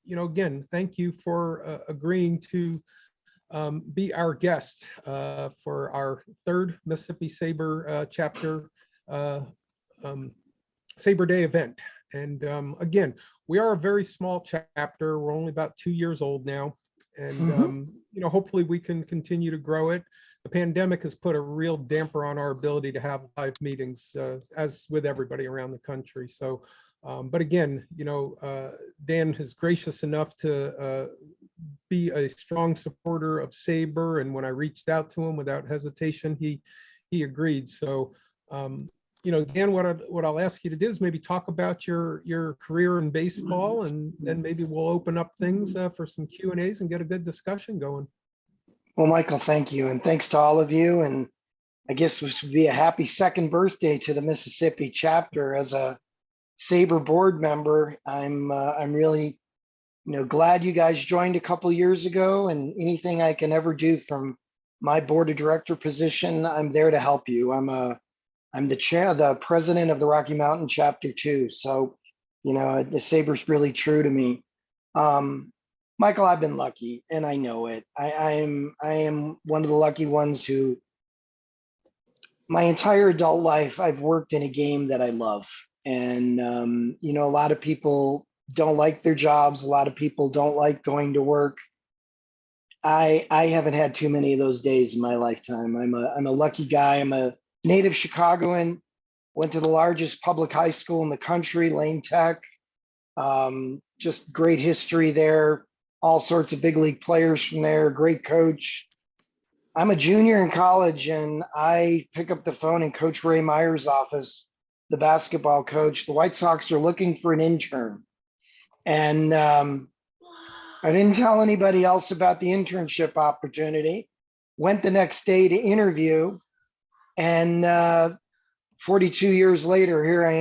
again, thank you for agreeing to be our guest for our third Mississippi SABR chapter SABR Day event. And again, we are a very small chapter. We're only about 2 years old now. And, hopefully we can continue to grow it. The pandemic has put a real damper on our ability to have live meetings, as with everybody around the country. So, but again, Dan is gracious enough to be a strong supporter of SABR. And when I reached out to him without hesitation, he agreed. So, Dan, what I'll ask you to do is maybe talk about your career in baseball, and then maybe we'll open up things for some Q&As and get a good discussion going. Well, Michael, thank you. And thanks to all of you. And I guess this would be a happy second birthday to the Mississippi chapter. As a SABR board member, I'm really, glad you guys joined a couple years ago, and anything I can ever do from my board of director position, I'm there to help you. I'm the president of the Rocky Mountain chapter too. So, the SABR's really true to me. Michael, I've been lucky, and I know it. I am one of the lucky ones who, my entire adult life, I've worked in a game that I love. And, a lot of people don't like their jobs. A lot of people don't like going to work. I haven't had too many of those days in my lifetime. I'm a lucky guy. I'm a native Chicagoan, went to the largest public high school in the country, Lane Tech. Just great history there. All sorts of big league players from there, great coach. I'm a junior in college, and I pick up the phone in Coach Ray Meyer's office, the basketball coach. The White Sox are looking for an intern. And I didn't tell anybody else about the internship opportunity. Went the next day to interview, and 42 years later, here I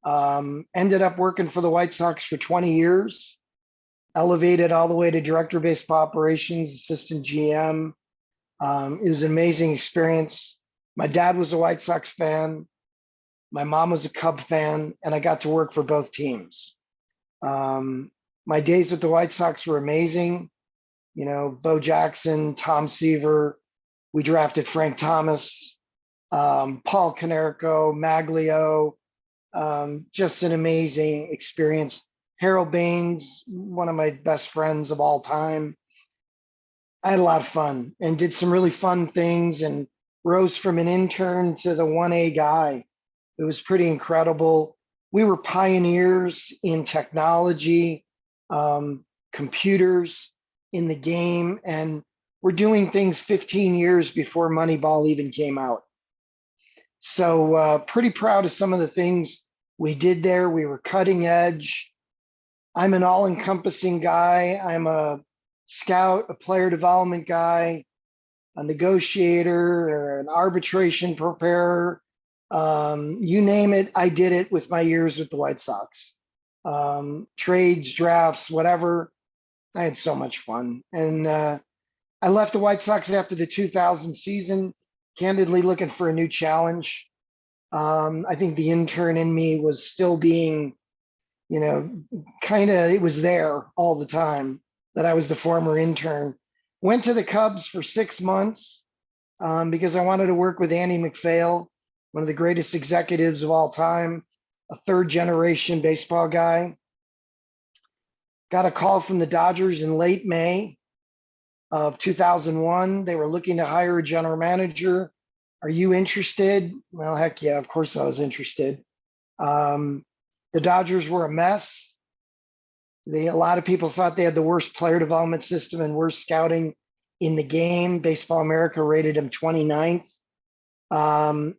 am. Ended up working for the White Sox for 20 years. Elevated all the way to director of baseball operations, assistant GM. It was an amazing experience. My dad was a White Sox fan. My mom was a Cub fan, and I got to work for both teams. My days with the White Sox were amazing. Bo Jackson, Tom Seaver. We drafted Frank Thomas, Paul Konerko, Maglio. Just an amazing experience. Harold Baines, one of my best friends of all time. I had a lot of fun and did some really fun things, and rose from an intern to the 1A guy. It was pretty incredible. We were pioneers in technology, computers in the game, and we're doing things 15 years before Moneyball even came out. So pretty proud of some of the things we did there. We were cutting edge. I'm an all-encompassing guy. I'm a scout, a player development guy, a negotiator, or an arbitration preparer. You name it, I did it with my years with the White Sox. Trades, drafts, whatever. I had so much fun. And I left the White Sox after the 2000 season, candidly looking for a new challenge. I think the intern in me was still being, it was there all the time, that I was the former intern. Went to the Cubs for 6 months because I wanted to work with Andy MacPhail, one of the greatest executives of all time, a third generation baseball guy. Got a call from the Dodgers in late May of 2001. They were looking to hire a general manager. Are you interested? Well, heck yeah, of course I was interested. The Dodgers were a mess. A lot of people thought they had the worst player development system and worst scouting in the game. Baseball America rated them 29th.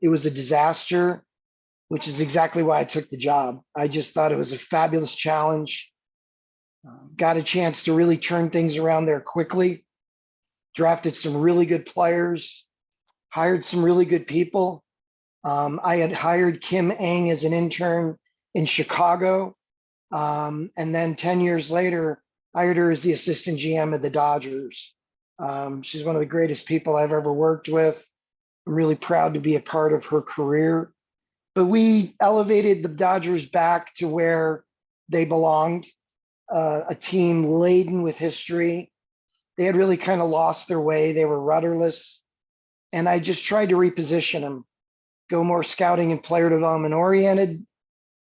It was a disaster, which is exactly why I took the job. I just thought it was a fabulous challenge. Got a chance to really turn things around there quickly. Drafted some really good players, hired some really good people. I had hired Kim Eng as an intern in Chicago. And then 10 years later, hired her as the assistant GM of the Dodgers. She's one of the greatest people I've ever worked with. I'm really proud to be a part of her career. But we elevated the Dodgers back to where they belonged. a team laden with history. They had really kind of lost their way. They were rudderless. And I just tried to reposition them, go more scouting and player development oriented,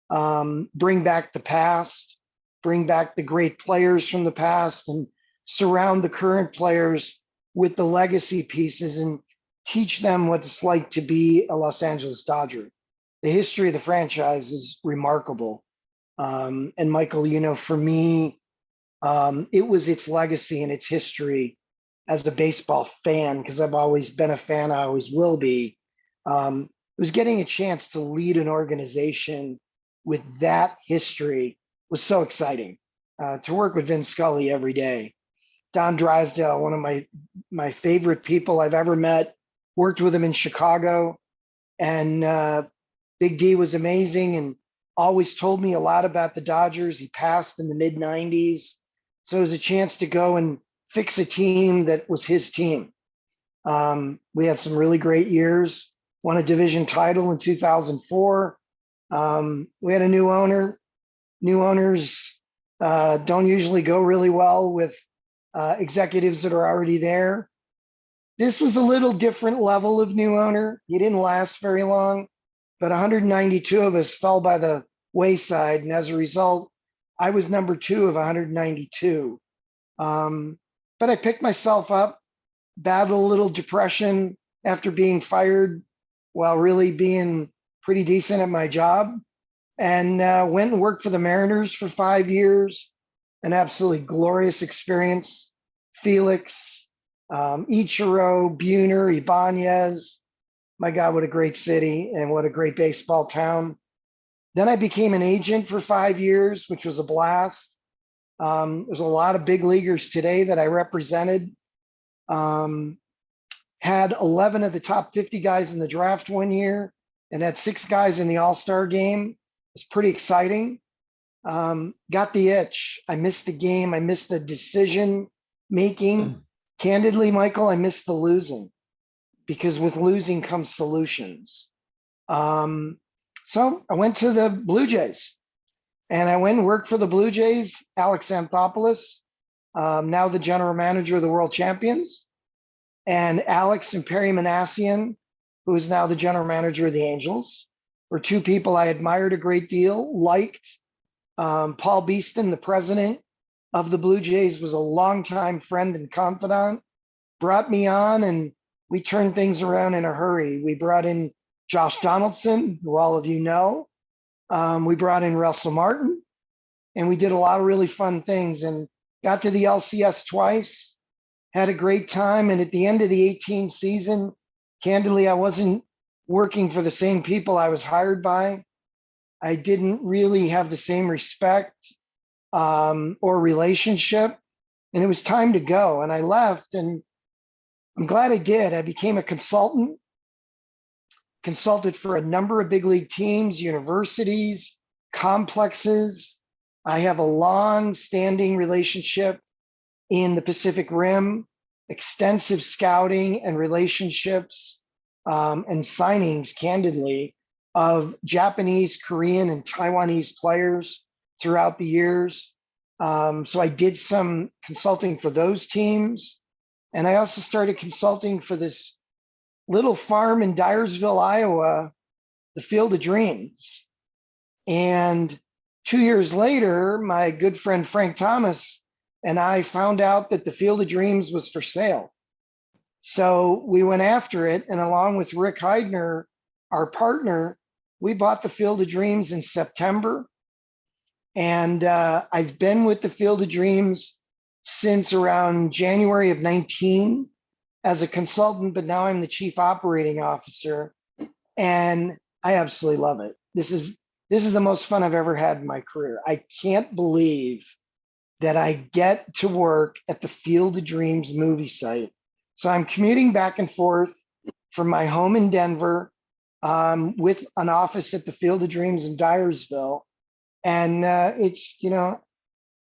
bring back the past, bring back the great players from the past, and surround the current players with the legacy pieces and teach them what it's like to be a Los Angeles Dodger. The history of the franchise is remarkable. And Michael, you know, for me, it was its legacy and its history as a baseball fan, because I've always been a fan, I always will be. It was getting a chance to lead an organization with that history was so exciting. To work with Vin Scully every day. Don Drysdale, one of my favorite people I've ever met, worked with him in Chicago. And Big D was amazing and always told me a lot about the Dodgers. He passed in the mid 90s. So it was a chance to go and fix a team that was his team. We had some really great years, won a division title in 2004. We had a new owner. New owners don't usually go really well with executives that are already there. This was a little different level of new owner. He didn't last very long, but 192 of us fell by the wayside. And as a result, I was number 2 of 192. But I picked myself up, battled a little depression after being fired while really being pretty decent at my job, and went and worked for the Mariners for 5 years. An absolutely glorious experience. Felix, Ichiro, Buhner, Ibanez. My God, what a great city and what a great baseball town. Then I became an agent for 5 years, which was a blast. There's a lot of big leaguers today that I represented. Had 11 of the top 50 guys in the draft one year and had 6 guys in the All-Star game. It was pretty exciting. Got the itch. I missed the game. I missed the decision making. Candidly, Michael, I missed the losing, because with losing comes solutions. So I went to the Blue Jays, and I went and worked for the Blue Jays. Alex Anthopoulos, now the general manager of the World Champions, and Alex and Perry Manassian, who is now the general manager of the Angels, were 2 people I admired a great deal, liked. Paul Beeston, the president of the Blue Jays, was a longtime friend and confidant, brought me on, and we turned things around in a hurry. We brought in Josh Donaldson, who all of you know. We brought in Russell Martin, and we did a lot of really fun things and got to the LCS twice, had a great time. And at the end of the 18 season, candidly, I wasn't working for the same people I was hired by. I didn't really have the same respect or relationship, and it was time to go. And I left, and I'm glad I did. I became a consultant, consulted for a number of big league teams, universities, complexes. I have a long-standing relationship in the Pacific Rim, extensive scouting and relationships and signings, candidly, of Japanese, Korean, and Taiwanese players throughout the years. So I did some consulting for those teams. And I also started consulting for this little farm in Dyersville, Iowa, the Field of Dreams. And 2 years later, my good friend Frank Thomas and I found out that the Field of Dreams was for sale. So we went after it. And along with Rick Heidner, our partner, we bought the Field of Dreams in September. And I've been with the Field of Dreams since around January of 19 as a consultant, but now I'm the chief operating officer, and I absolutely love it. This is the most fun I've ever had in my career. I can't believe that I get to work at the Field of Dreams movie site. So I'm commuting back and forth from my home in Denver with an office at the Field of Dreams in Dyersville. And it's, you know,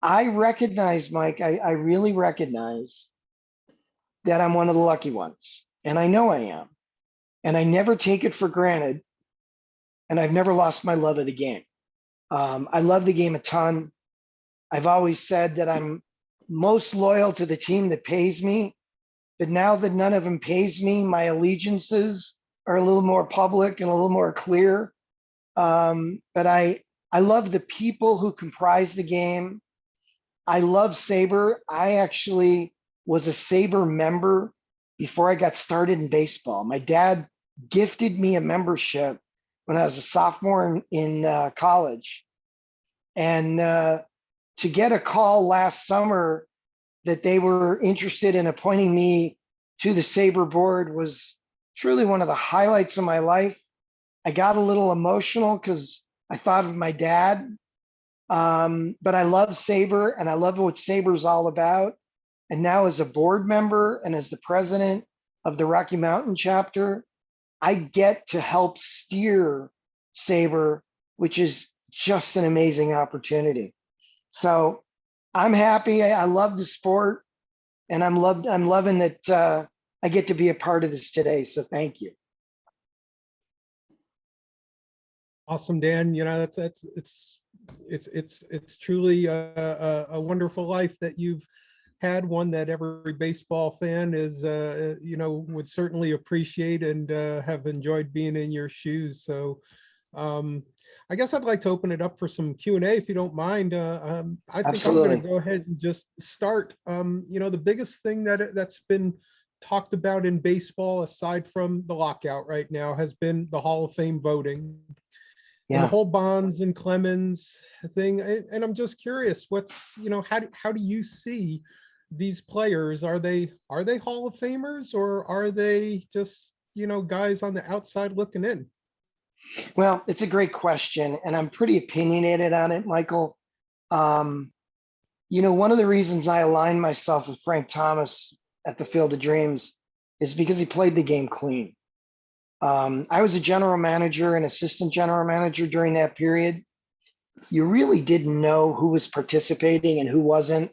I recognize, Mike, I really recognize that I'm one of the lucky ones. And I know I am. And I never take it for granted. And I've never lost my love of the game. I love the game a ton. I've always said that I'm most loyal to the team that pays me, but now that none of them pays me, my allegiances are a little more public and a little more clear. But I love the people who comprise the game. I love SABR. I actually was a SABR member before I got started in baseball. My dad gifted me a membership when I was a sophomore in college. And to get a call last summer that they were interested in appointing me to the SABR board was truly one of the highlights of my life. I got a little emotional because I thought of my dad. But I love SABR and I love what SABR is all about. And now as a board member and as the president of the Rocky Mountain chapter, I get to help steer SABR, which is just an amazing opportunity. So I'm happy. I love the sport, and I'm loving that I get to be a part of this today. So thank you. Awesome, Dan. You know, it's truly a wonderful life that you've had, one that every baseball fan is you know, would certainly appreciate and have enjoyed being in your shoes. So I guess I'd like to open it up for some Q&A if you don't mind. I think Absolutely. I'm going to go ahead and just start. You know, the biggest thing that's been talked about in baseball, aside from the lockout right now, has been the Hall of Fame voting. And the Yeah. whole Bonds and Clemens thing. And I'm just curious, what's, you know, how do you see these players? Are they Hall of Famers, or are they just, you know, guys on the outside looking in? Well, it's a great question, and I'm pretty opinionated on it, Michael. You know, one of the reasons I aligned myself with Frank Thomas at the Field of Dreams is because he played the game clean. I was a general manager and assistant general manager during that period. You really didn't know who was participating and who wasn't.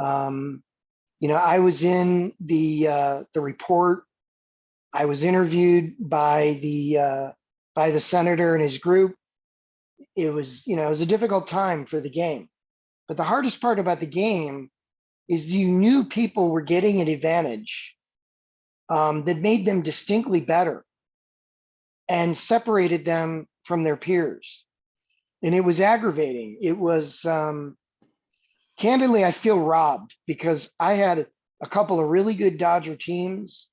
You know, I was in the report. I was interviewed by the senator and his group. It was, you know, it was a difficult time for the game. But the hardest part about the game is you knew people were getting an advantage that made them distinctly better and separated them from their peers. And it was aggravating. It was, candidly, I feel robbed because I had a couple of really good Dodger teams,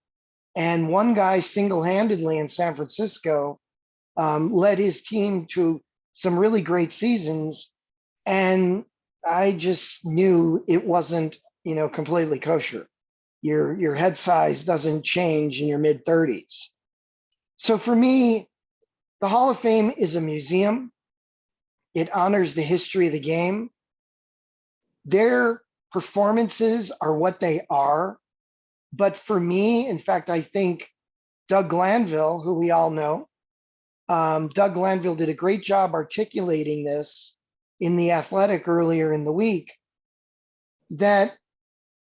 and one guy single-handedly in San Francisco led his team to some really great seasons. And I just knew it wasn't, you know, completely kosher. Your head size doesn't change in your mid 30s. So for me, the Hall of Fame is a museum. It honors the history of the game. Their performances are what they are. But for me, in fact, I think Doug Glanville, who we all know, Doug Glanville did a great job articulating this in The Athletic earlier in the week, that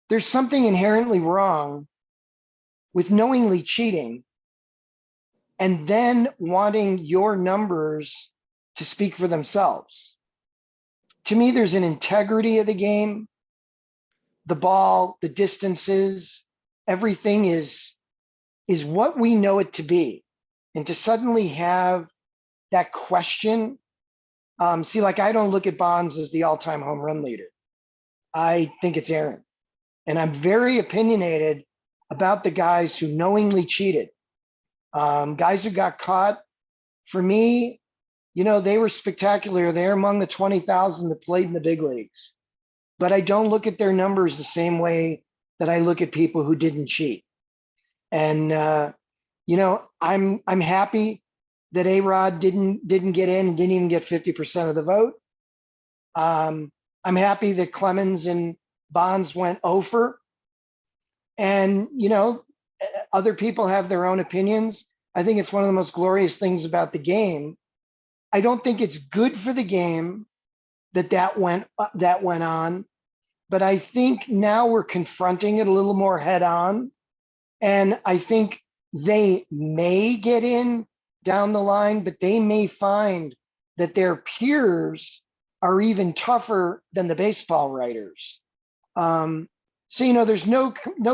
there's something inherently wrong with knowingly cheating and then wanting your numbers to speak for themselves. To me, there's an integrity of the game. The ball, the distances, everything is what we know it to be. And to suddenly have that question, see, like, I don't look at Bonds as the all-time home run leader. I think it's Aaron. And I'm very opinionated about the guys who knowingly cheated. Guys who got caught, for me, you know, they were spectacular. They're among the 20,000 that played in the big leagues. But I don't look at their numbers the same way that I look at people who didn't cheat. And you know, I'm happy that A-Rod didn't get in and didn't even get 50% of the vote. I'm happy that Clemens and Bonds went over. And, you know, other people have their own opinions. I think it's one of the most glorious things about the game. I don't think it's good for the game that went on, but I think now we're confronting it a little more head on. And I think they may get in down the line, but they may find that their peers are even tougher than the baseball writers. So, there's no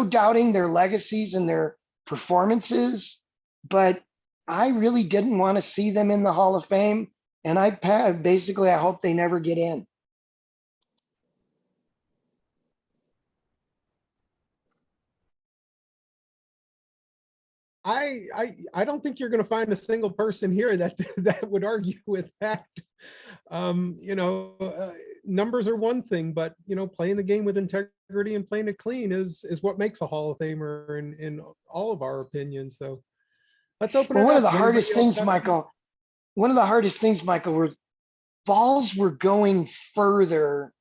doubting their legacies and their performances, but I really didn't want to see them in the Hall of Fame. And I hope they never get in. I don't think you're going to find a single person here that that would argue with that. Numbers are one thing, but playing the game with integrity and playing it clean is what makes a Hall of Famer in all of our opinions. So let's open Well, it one up. of the Does anybody hardest else things, have- Michael, were balls were going further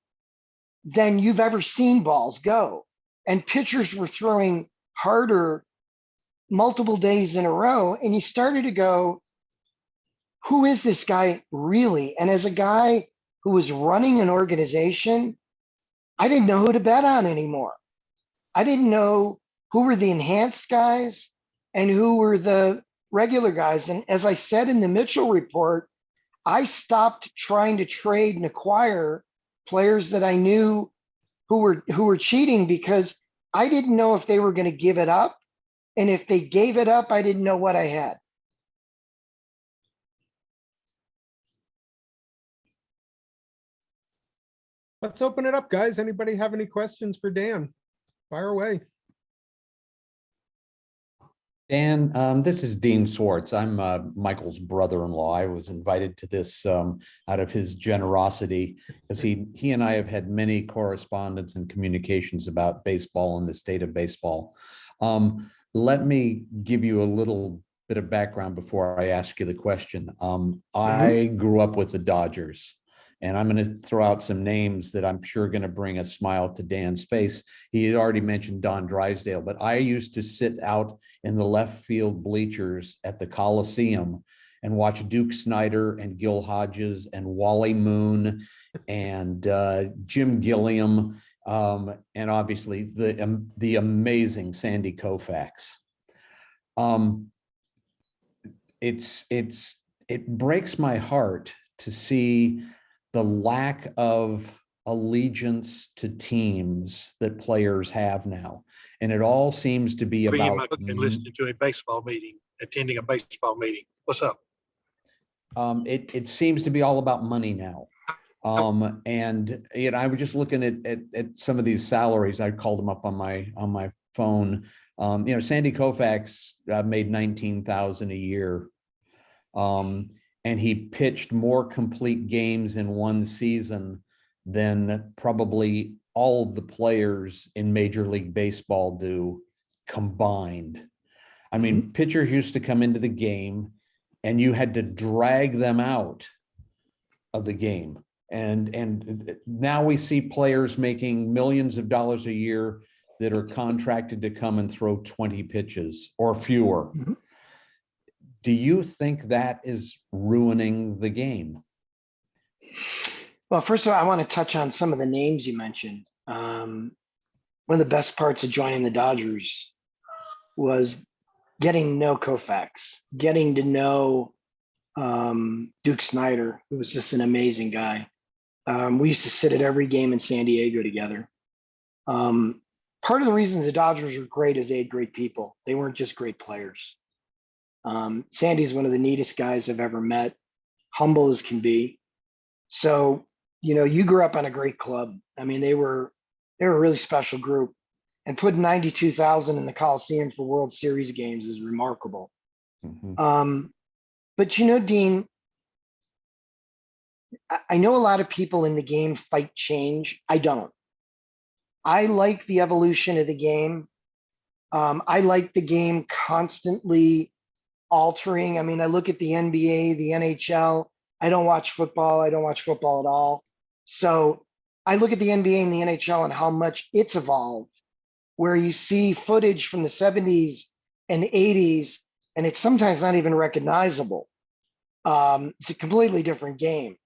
than you've ever seen balls go. And pitchers were throwing harder multiple days in a row. And you started to go, who is this guy really? And as a guy who was running an organization, I didn't know who to bet on anymore. I didn't know who were the enhanced guys and who were the regular guys. And as I said in the Mitchell report, I stopped trying to trade and acquire players that I knew who were cheating, because I didn't know if they were going to give it up. And if they gave it up, I didn't know what I had. Let's open it up, guys. Anybody have any questions for Dan? Fire away. Dan, this is Dean Swartz. I'm Michael's brother-in-law. I was invited to this out of his generosity, because he and I have had many correspondence and communications about baseball and the state of baseball. Let me give you a little bit of background before I ask you the question. I grew up with the Dodgers. And I'm going to throw out some names that I'm sure are going to bring a smile to Dan's face. He had already mentioned Don Drysdale, but I used to sit out in the left field bleachers at the Coliseum and watch Duke Snyder and Gil Hodges and Wally Moon and Jim Gilliam, and obviously the amazing Sandy Koufax. It breaks my heart to see the lack of allegiance to teams that players have now. And it all seems to be about and listening to a baseball meeting, attending a baseball meeting. What's up? It seems to be all about money now. And I was just looking at some of these salaries. I called them up on my phone. Sandy Koufax made $19,000 a year. And he pitched more complete games in one season than probably all of the players in Major League Baseball do combined. I mean, pitchers used to come into the game and you had to drag them out of the game. And now we see players making millions of dollars a year that are contracted to come and throw 20 pitches or fewer. Do you think that is ruining the game? Well, first of all, I want to touch on some of the names you mentioned. One of the best parts of joining the Dodgers was getting to know Koufax, getting to know Duke Snyder, who was just an amazing guy. We used to sit at every game in San Diego together. Part of the reasons the Dodgers were great is they had great people. They weren't just great players. Sandy's one of the neatest guys I've ever met, humble as can be. So, you grew up on a great club. I mean, they were a really special group, and putting 92,000 in the Coliseum for World Series games is remarkable. But Dean, I know a lot of people in the game fight change. I don't. I like the evolution of the game. I like the game constantly altering. I mean, I look at the NBA, the NHL. I don't watch football. I don't watch football at all. So I look at the NBA and the NHL and how much it's evolved, where you see footage from the 70s and 80s, and it's sometimes not even recognizable. It's a completely different game.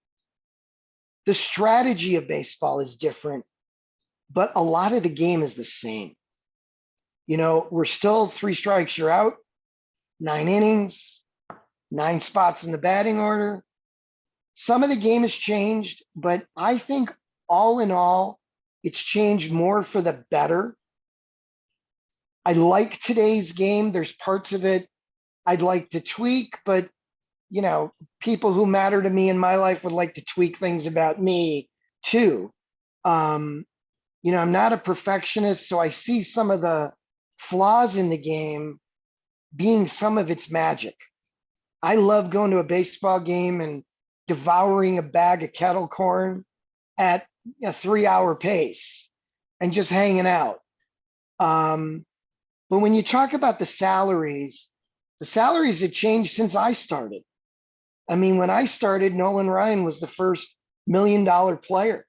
The strategy of baseball is different, but a lot of the game is the same. We're still 3 strikes, you're out, 9 innings, 9 spots in the batting order, some of the game has changed, but I think all in all, it's changed more for the better. I like today's game. There's parts of it I'd like to tweak, but you know, people who matter to me in my life would like to tweak things about me too. You know, I'm not a perfectionist, so I see some of the flaws in the game being some of its magic. I love going to a baseball game and devouring a bag of kettle corn at a 3-hour pace and just hanging out. But when you talk about the salaries have changed since I started. I mean, when I started, Nolan Ryan was the first $1 million player.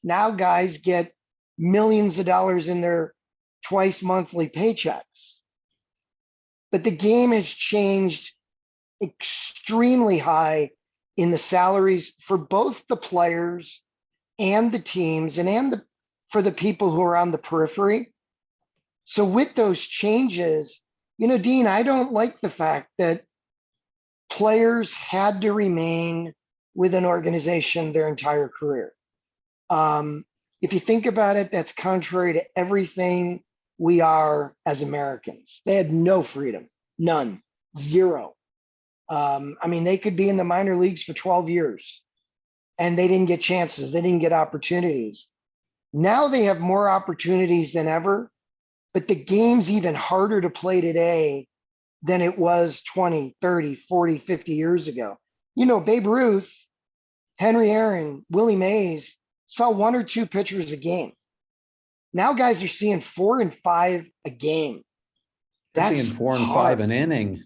Now guys get millions of dollars in their twice monthly paychecks. But the game has changed extremely high in the salaries for both the players and the teams and for the people who are on the periphery. So with those changes, you know, Dean, I don't like the fact that players had to remain with an organization their entire career. If you think about it, that's contrary to everything we are as Americans. They had no freedom, none, zero. I mean, they could be in the minor leagues for 12 years and they didn't get chances. They didn't get opportunities. Now they have more opportunities than ever, but the game's even harder to play today than it was 20, 30, 40, 50 years ago. You know, Babe Ruth, Henry Aaron, Willie Mays saw 1 or 2 pitchers a game. Now guys are seeing 4 and 5 a game. They're seeing 4 and 5 an inning.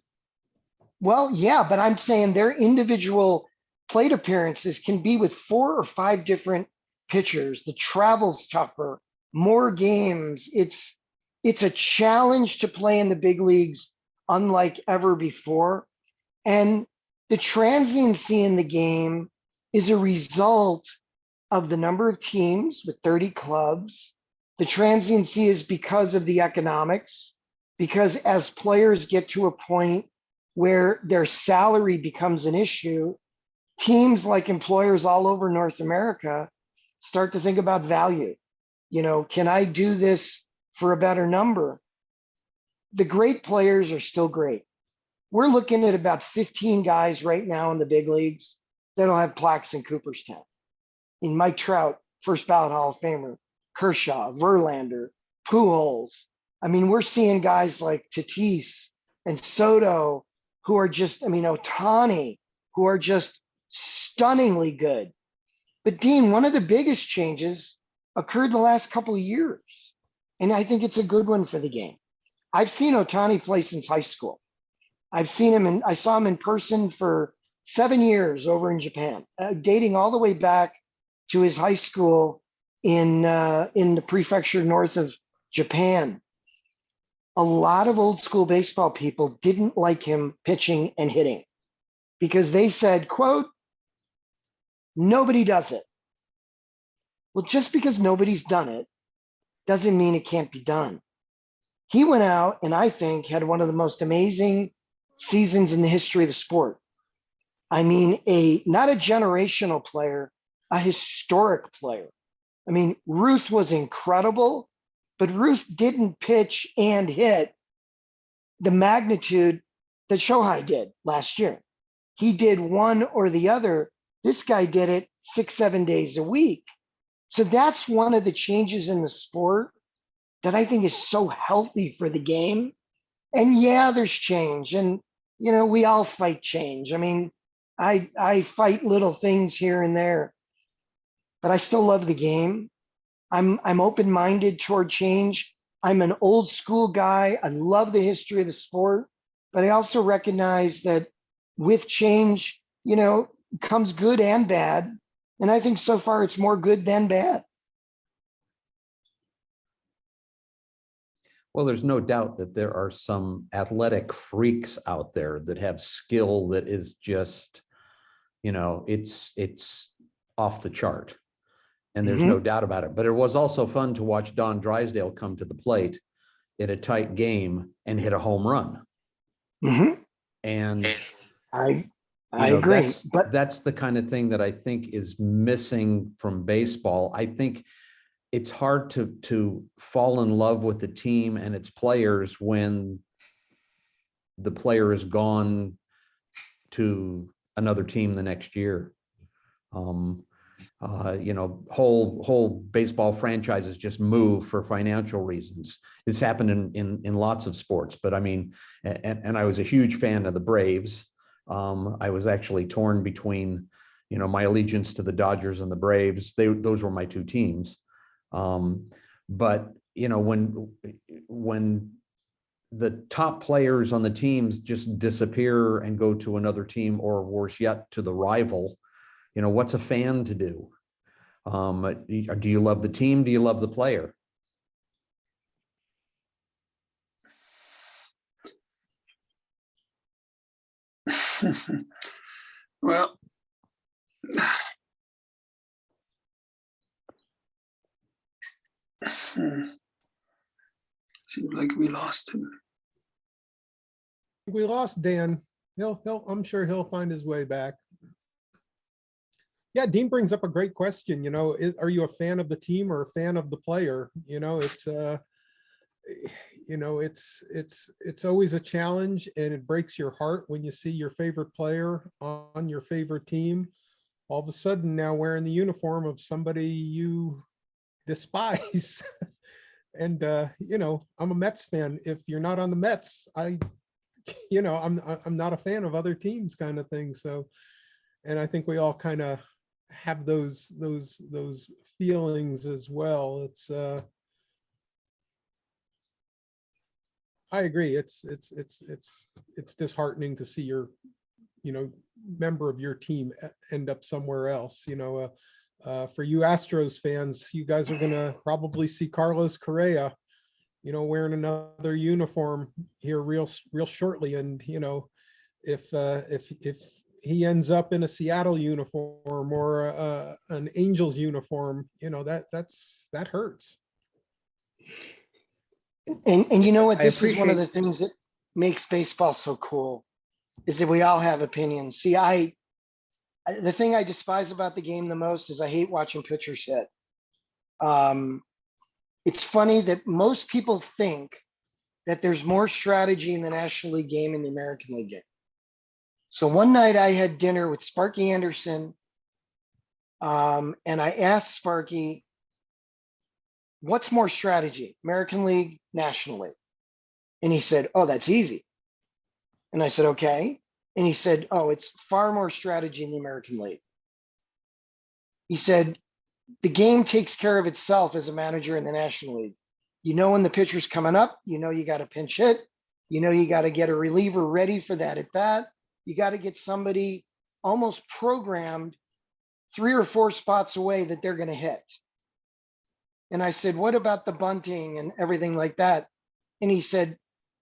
Well, yeah, but I'm saying their individual plate appearances can be with 4 or 5 different pitchers. The travel's tougher, more games. It's a challenge to play in the big leagues unlike ever before. And the transiency in the game is a result of the number of teams with 30 clubs. The transiency is because of the economics, because as players get to a point where their salary becomes an issue, teams like employers all over North America start to think about value. You know, can I do this for a better number? The great players are still great. We're looking at about 15 guys right now in the big leagues that'll have plaques in Cooperstown. In Mike Trout, first ballot Hall of Famer, Kershaw, Verlander, Pujols. I mean, we're seeing guys like Tatis and Soto who are just, I mean, Ohtani, who are just stunningly good. But Dean, one of the biggest changes occurred the last couple of years. And I think it's a good one for the game. I've seen Ohtani play since high school. I've seen him and I saw him in person for 7 years over in Japan, dating all the way back to his high school in the prefecture north of Japan. A lot of old school baseball people didn't like him pitching and hitting because they said, quote, nobody does it. Well, just because nobody's done it doesn't mean it can't be done. He went out and I think had one of the most amazing seasons in the history of the sport. I mean, not a generational player, a historic player. I mean, Ruth was incredible, but Ruth didn't pitch and hit the magnitude that Shohei did last year. He did one or the other. This guy did it 6-7 days a week. So that's one of the changes in the sport that I think is so healthy for the game. And yeah, there's change. And, you know, we all fight change. I mean, I fight little things here and there, but I still love the game. I'm open-minded toward change. I'm an old school guy. I love the history of the sport, but I also recognize that with change, you know, comes good and bad. And I think so far it's more good than bad. Well, there's no doubt that there are some athletic freaks out there that have skill that is just, you know, it's off the chart. And there's no doubt about it. But it was also fun to watch Don Drysdale come to the plate in a tight game and hit a home run. And I I agree. But that's the kind of thing that I think is missing from baseball. I think it's hard to fall in love with the team and its players when the player is gone to another team the next year. Whole baseball franchises just move for financial reasons. This happened in lots of sports, but I mean, and I was a huge fan of the Braves. I was actually torn between, my allegiance to the Dodgers and the Braves. Those were my two teams. But when the top players on the teams just disappear and go to another team, or worse yet, to the rival, what's a fan to do? Do you love the team? Do you love the player? Well, seems like we lost him. We lost Dan. I'm sure he'll find his way back. Yeah, Dean brings up a great question. Are you a fan of the team or a fan of the player? It's always a challenge, and it breaks your heart when you see your favorite player on your favorite team all of a sudden now wearing the uniform of somebody you despise. And I'm a Mets fan. If you're not on the Mets, I'm not a fan of other teams, kind of thing. So, and I think we all kind of have those feelings as well. It's I agree. It's disheartening to see your member of your team end up somewhere else. For you Astros fans, you guys are gonna probably see Carlos Correa, wearing another uniform here real shortly. And if he ends up in a Seattle uniform or an Angels uniform, that hurts. And you know what? I This is one of appreciate- the things that makes baseball so cool, is that we all have opinions. See, the thing I despise about the game the most is I hate watching pitchers hit. It's funny that most people think that there's more strategy in the National League game and the American League game. So one night I had dinner with Sparky Anderson, and I asked Sparky, what's more strategy, American League, National League? And he said, oh, that's easy. And I said, okay. And he said, oh, it's far more strategy in the American League. He said, the game takes care of itself as a manager in the National League. When the pitcher's coming up, you got to pinch hit. You got to get a reliever ready for that at bat. You got to get somebody almost programmed 3 or 4 spots away that they're going to hit. And I said, what about the bunting and everything like that? And he said,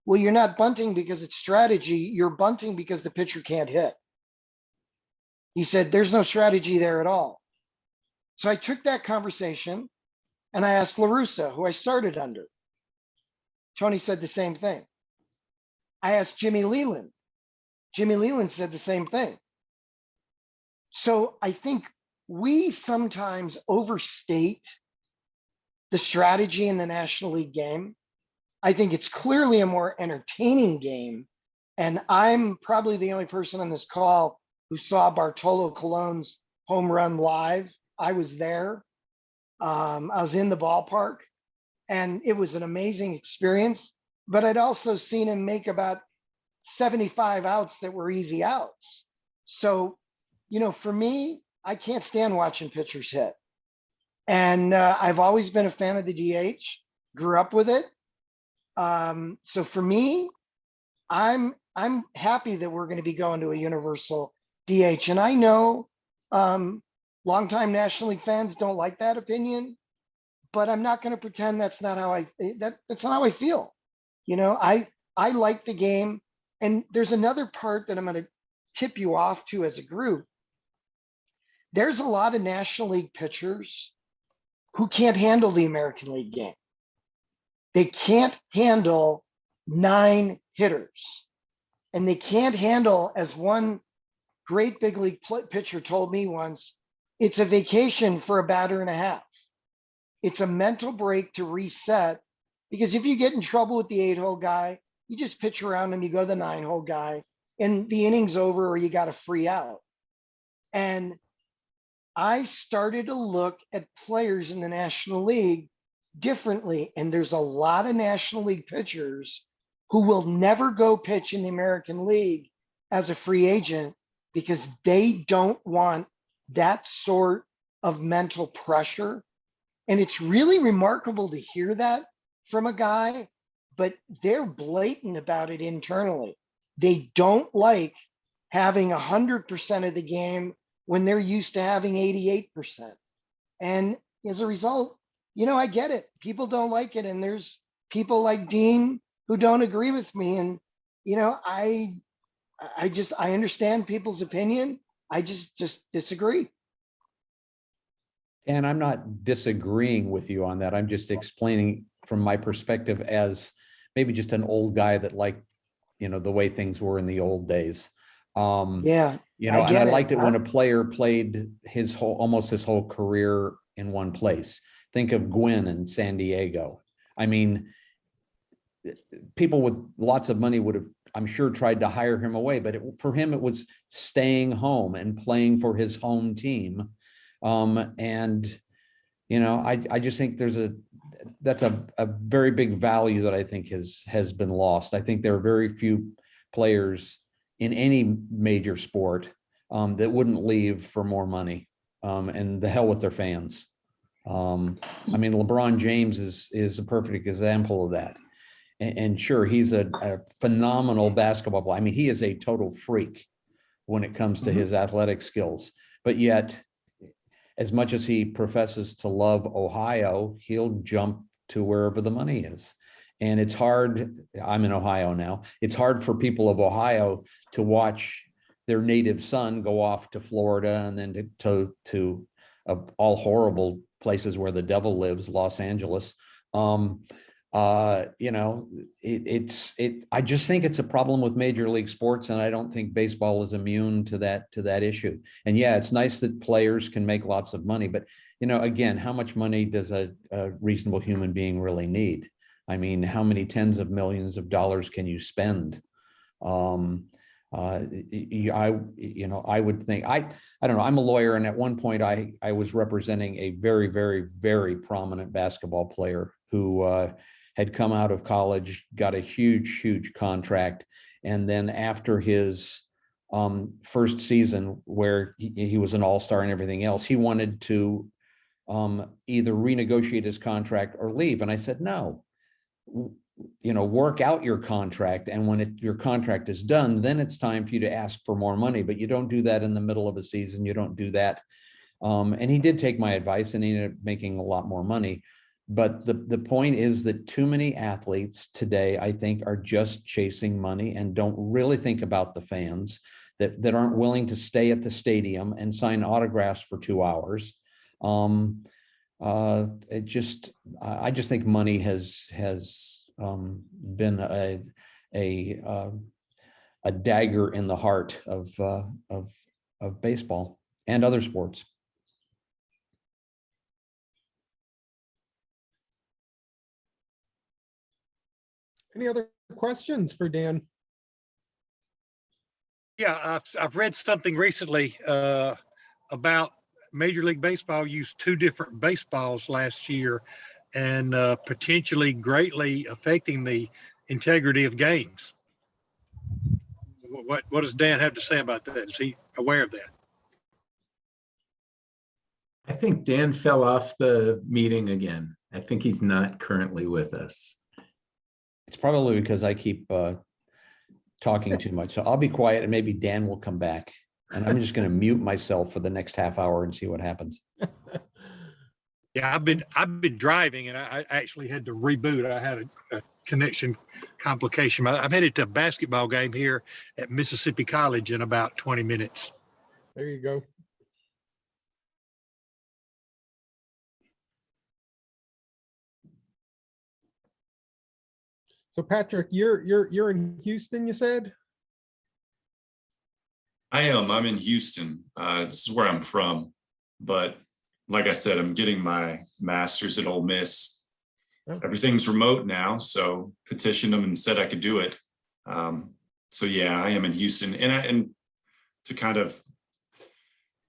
well, you're not bunting because it's strategy. You're bunting because the pitcher can't hit. He said, there's no strategy there at all. So I took that conversation and I asked LaRussa, who I started under. Tony said the same thing. I asked Jimmy Leland. Jimmy Leland said the same thing. So I think we sometimes overstate the strategy in the National League game. I think it's clearly a more entertaining game. And I'm probably the only person on this call who saw Bartolo Colon's home run live. I was there. I was in the ballpark, and it was an amazing experience. But I'd also seen him make about 75 outs that were easy outs. So, for me, I can't stand watching pitchers hit. And I've always been a fan of the DH, grew up with it. So for me, I'm happy that we're going to be going to a universal DH. And I know longtime National League fans don't like that opinion, but I'm not going to pretend that's not how that's not how I feel. I like the game. And there's another part that I'm going to tip you off to as a group. There's a lot of National League pitchers who can't handle the American League game. They can't handle 9 hitters. And they can't handle, as one great big league pitcher told me once, it's a vacation for a batter and a half. It's a mental break to reset, because if you get in trouble with the 8-hole guy, you just pitch around and you go to the 9-hole guy and the inning's over, or you got a free out. And I started to look at players in the National League differently. And there's a lot of National League pitchers who will never go pitch in the American League as a free agent because they don't want that sort of mental pressure. And it's really remarkable to hear that from a guy, but they're blatant about it internally. They don't like having 100% of the game when they're used to having 88%. And as a result, I get it. People don't like it. And there's people like Dean who don't agree with me. And, I understand people's opinion. I just disagree. And I'm not disagreeing with you on that. I'm just explaining from my perspective as maybe just an old guy that liked, the way things were in the old days. Yeah. And I liked it when a player played almost his whole career in one place. Think of Gwynn in San Diego. I mean, people with lots of money would have, I'm sure, tried to hire him away, but for him, it was staying home and playing for his home team. I just think that's a very big value that I think has been lost. I think there are very few players in any major sport that wouldn't leave for more money, and the hell with their fans. LeBron James is a perfect example of that. And sure, he's a phenomenal basketball player. I mean, he is a total freak when it comes to his athletic skills, but yet, as much as he professes to love Ohio, he'll jump to wherever the money is. And it's hard, I'm in Ohio now, it's hard for people of Ohio to watch their native son go off to Florida and then to all horrible places where the devil lives, Los Angeles. I just think it's a problem with major league sports, and I don't think baseball is immune to that issue. And yeah, it's nice that players can make lots of money, but again, how much money does a reasonable human being really need? I mean, how many tens of millions of dollars can you spend? I would think, I don't know, I'm a lawyer, and at one point I was representing a very, very, very prominent basketball player who had come out of college, got a huge contract. And then after his first season, where he was an all-star and everything else, he wanted to either renegotiate his contract or leave. And I said, no, work out your contract. And when your contract is done, then it's time for you to ask for more money. But you don't do that in the middle of a season. You don't do that. And he did take my advice, and he ended up making a lot more money. But the point is that too many athletes today, I think, are just chasing money and don't really think about the fans that aren't willing to stay at the stadium and sign autographs for 2 hours. I just think money has been a dagger in the heart of baseball and other sports. Any other questions for Dan? Yeah, I've read something recently about Major League Baseball used 2 different baseballs last year, and potentially greatly affecting the integrity of games. What does Dan have to say about that? Is he aware of that? I think Dan fell off the meeting again. I think he's not currently with us. It's probably because I keep talking too much. So I'll be quiet, and maybe Dan will come back. And I'm just going to mute myself for the next half hour and see what happens. Yeah, I've been driving, and I actually had to reboot. I had a connection complication. I'm headed to a basketball game here at Mississippi College in about 20 minutes. There you go. So Patrick, you're in Houston, you said? I am. I'm in Houston. This is where I'm from. But like I said, I'm getting my master's at Ole Miss. Oh. Everything's remote now, so petitioned them and said I could do it. So yeah, I am in Houston, and to kind of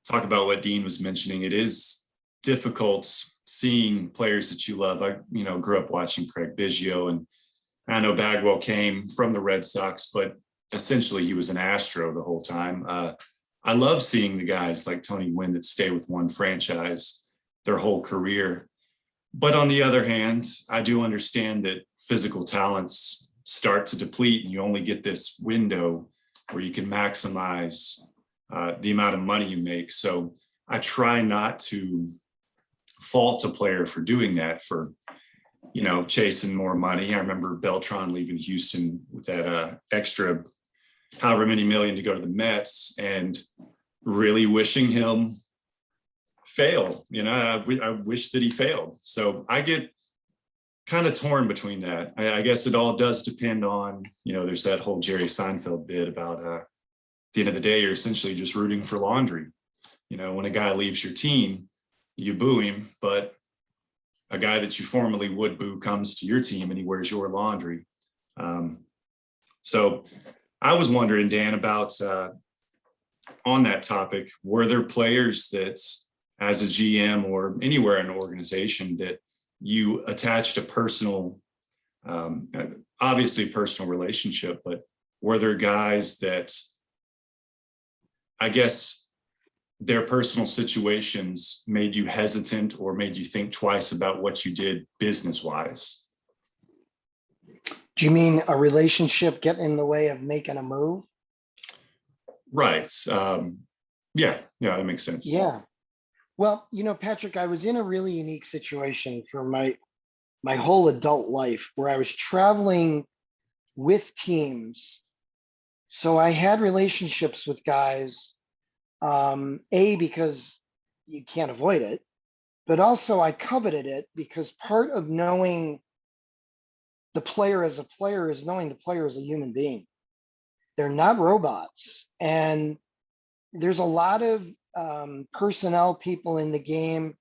talk about what Dean was mentioning, it is difficult seeing players that you love. I, grew up watching Craig Biggio, and I know Bagwell came from the Red Sox, but essentially he was an Astro the whole time. I love seeing the guys like Tony Gwynn that stay with one franchise their whole career. But on the other hand, I do understand that physical talents start to deplete, and you only get this window where you can maximize the amount of money you make. So I try not to fault a player for doing that, for chasing more money. I remember Beltran leaving Houston with that extra however many million to go to the Mets, and really wishing him fail. I wish that he failed. So I get kind of torn between that. I guess it all does depend on, there's that whole Jerry Seinfeld bit about at the end of the day, you're essentially just rooting for laundry. When a guy leaves your team, you boo him, but a guy that you formerly would boo comes to your team and he wears your laundry. So I was wondering, Dan, about on that topic, were there players that as a GM or anywhere in an organization that you attached a personal, obviously personal relationship, but were there guys that I guess their personal situations made you hesitant or made you think twice about what you did business-wise? Do you mean a relationship get in the way of making a move? Right. Yeah, that makes sense. Yeah. Well, Patrick, I was in a really unique situation for my whole adult life where I was traveling with teams. So I had relationships with guys, because you can't avoid it, but also I coveted it because part of knowing the player as a player is knowing the player as a human being. They're not robots. And there's a lot of personnel people in the game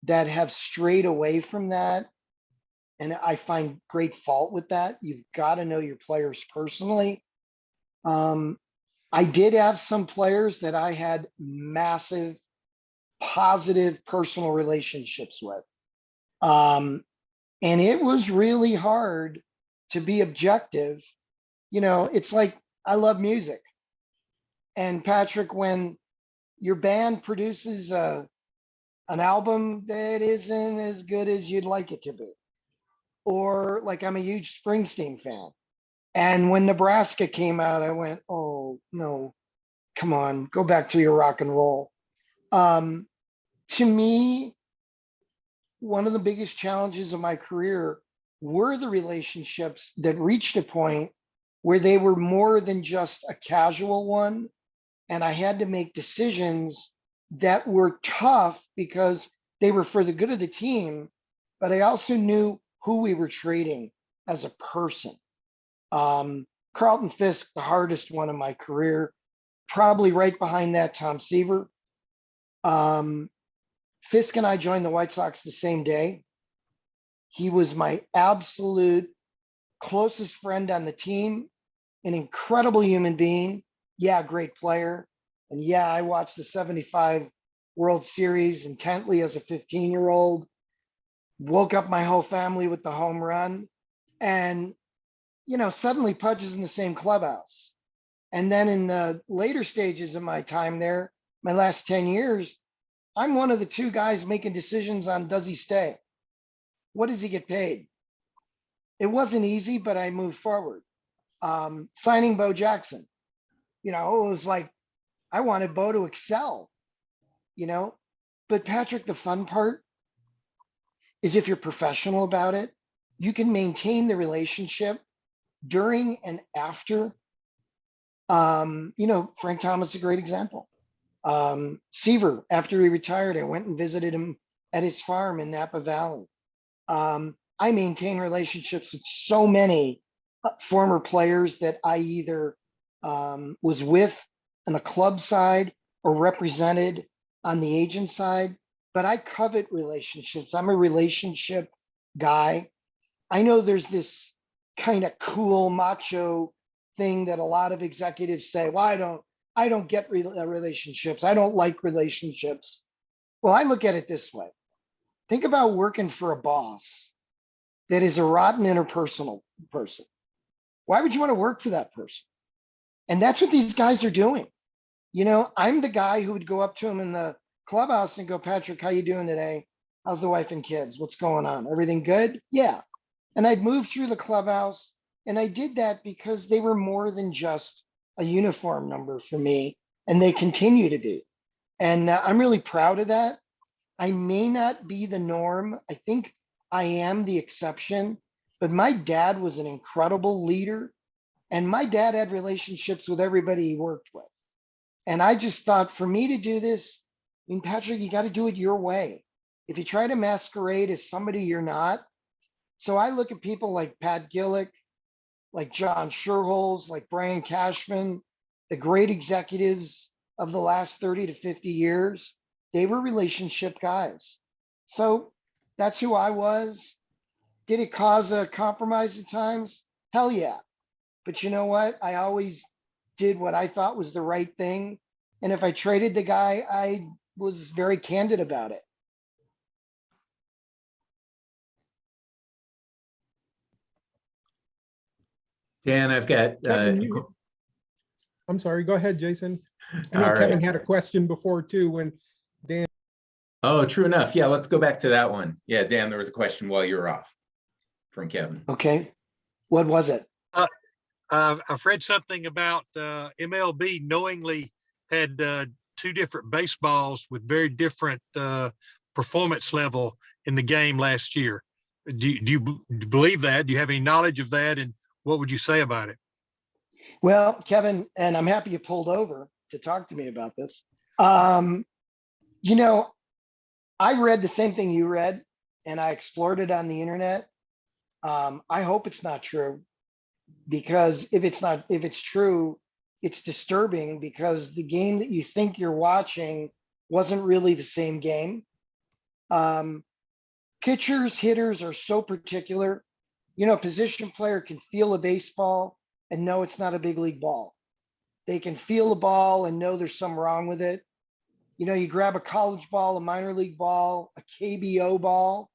that have strayed away from that. And I find great fault with that. You've got to know your players personally. I did have some players that I had massive positive personal relationships with. And it was really hard to be objective. It's like, I love music. And Patrick, when your band produces an album that isn't as good as you'd like it to be, or like I'm a huge Springsteen fan. And when Nebraska came out, I went, oh no, come on, go back to your rock and roll. To me, one of the biggest challenges of my career were the relationships that reached a point where they were more than just a casual one. And I had to make decisions that were tough because they were for the good of the team, but I also knew who we were trading as a person. Carlton Fisk, the hardest one in my career, probably right behind that, Tom Seaver. Fisk and I joined the White Sox the same day. He was my absolute closest friend on the team, an incredible human being. Yeah, great player. And yeah, I watched the 75 World Series intently as a 15-year-old, woke up my whole family with the home run. And, suddenly Pudge is in the same clubhouse. And then in the later stages of my time there, my last 10 years, I'm one of the two guys making decisions on, does he stay? What does he get paid? It wasn't easy, but I moved forward. Signing Bo Jackson, it was like, I wanted Bo to excel, but Patrick, the fun part is if you're professional about it, you can maintain the relationship during and after. Frank Thomas is a great example. Seaver, after he retired, I went and visited him at his farm in Napa Valley. I maintain relationships with so many former players that I either was with on the club side or represented on the agent side, but I covet relationships. I'm a relationship guy. I know there's this kind of cool macho thing that a lot of executives say, well, I don't get relationships. I don't like relationships. Well, I look at it this way. Think about working for a boss that is a rotten interpersonal person. Why would you want to work for that person? And that's what these guys are doing. You know, I'm the guy who would go up to him in the clubhouse and go, Patrick, how you doing today? How's the wife and kids? What's going on? Everything good? Yeah. And I'd move through the clubhouse, and I did that because they were more than just a uniform number for me, and they continue to be. And I'm really proud of that. I may not be the norm. I think I am the exception, but my dad was an incredible leader, and my dad had relationships with everybody he worked with. And I just thought, for me to do this, I mean, Patrick, you got to do it your way. If you try to masquerade as somebody you're not. So I look at people like Pat Gillick, like John Sherholz, like Brian Cashman, the great executives of the last 30 to 50 years. They were relationship guys. So that's who I was. Did it cause a compromise at times? Hell yeah. But you know what? I always did what I thought was the right thing. And if I traded the guy, I was very candid about it. Dan, I've got, Kevin, I'm sorry, go ahead, Jason. I know all Kevin right. had a question before too, when Dan. Oh, true enough. Yeah, let's go back to that one. Yeah, Dan, there was a question while you were off from Kevin. Okay. What was it? I've read something about MLB knowingly had two different baseballs with very different performance level in the game last year. Do you believe that? Do you have any knowledge of that? And what would you say about it? Well, Kevin, and I'm happy you pulled over to talk to me about this. You know, I read the same thing you read, and I explored it on the internet. I hope it's not true, because if it's true, it's disturbing, because the game that you think you're watching wasn't really the same game. Pitchers, hitters are so particular. You know, a position player can feel a baseball and know it's not a big league ball. They can feel a ball and know there's something wrong with it. You know, you grab a college ball, a minor league ball, a KBO ball,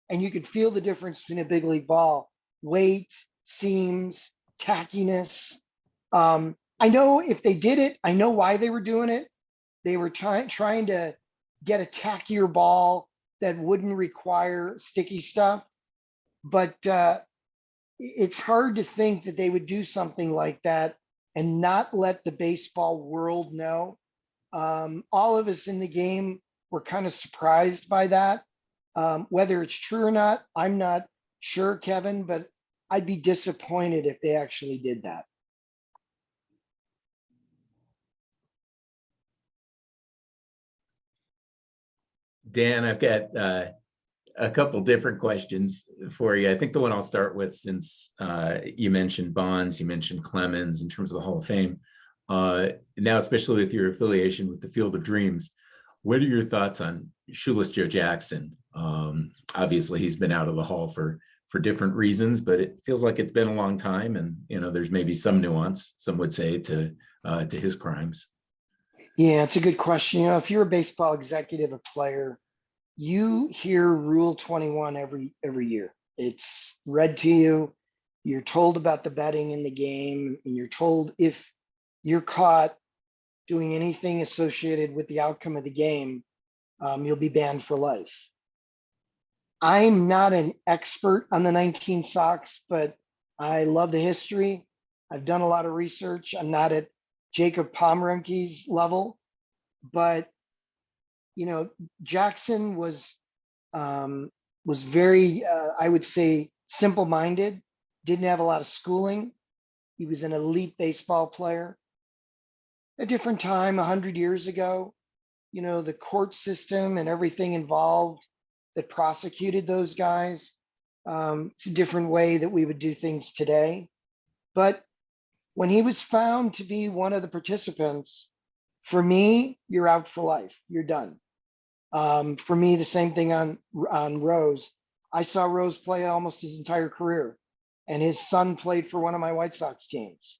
and you can feel the difference between a big league ball. Weight, seams, tackiness. I know if they did it, I know why they were doing it. They were trying to get a tackier ball that wouldn't require sticky stuff. But it's hard to think that they would do something like that and not let the baseball world know. All of us in the game were kind of surprised by that. Whether it's true or not, I'm not sure, Kevin, but I'd be disappointed if they actually did that. Dan, I've got a couple different questions for you. I think the one I'll start with, since you mentioned Bonds, you mentioned Clemens in terms of the Hall of Fame. Now, especially with your affiliation with the Field of Dreams, what are your thoughts on Shoeless Joe Jackson? Obviously, he's been out of the Hall for different reasons, but it feels like it's been a long time, and you know, there's maybe some nuance, some would say, to his crimes. Yeah, it's a good question. You know, if you're a baseball executive, a player, you hear Rule 21 every year. It's read to you. You're told about the betting in the game, and you're told if you're caught doing anything associated with the outcome of the game, you'll be banned for life. I'm not an expert on the 19 Sox, but I love the history. I've done a lot of research. I'm not at Jacob Pomeranke's level, but you know, Jackson was very, I would say, simple-minded. Didn't have a lot of schooling. He was an elite baseball player. A different time, 100 years ago, you know, the court system and everything involved that prosecuted those guys. It's a different way that we would do things today. But when he was found to be one of the participants, For me, you're out for life. You're done. For me, the same thing on Rose. I saw Rose play almost his entire career, and his son played for one of my White Sox teams.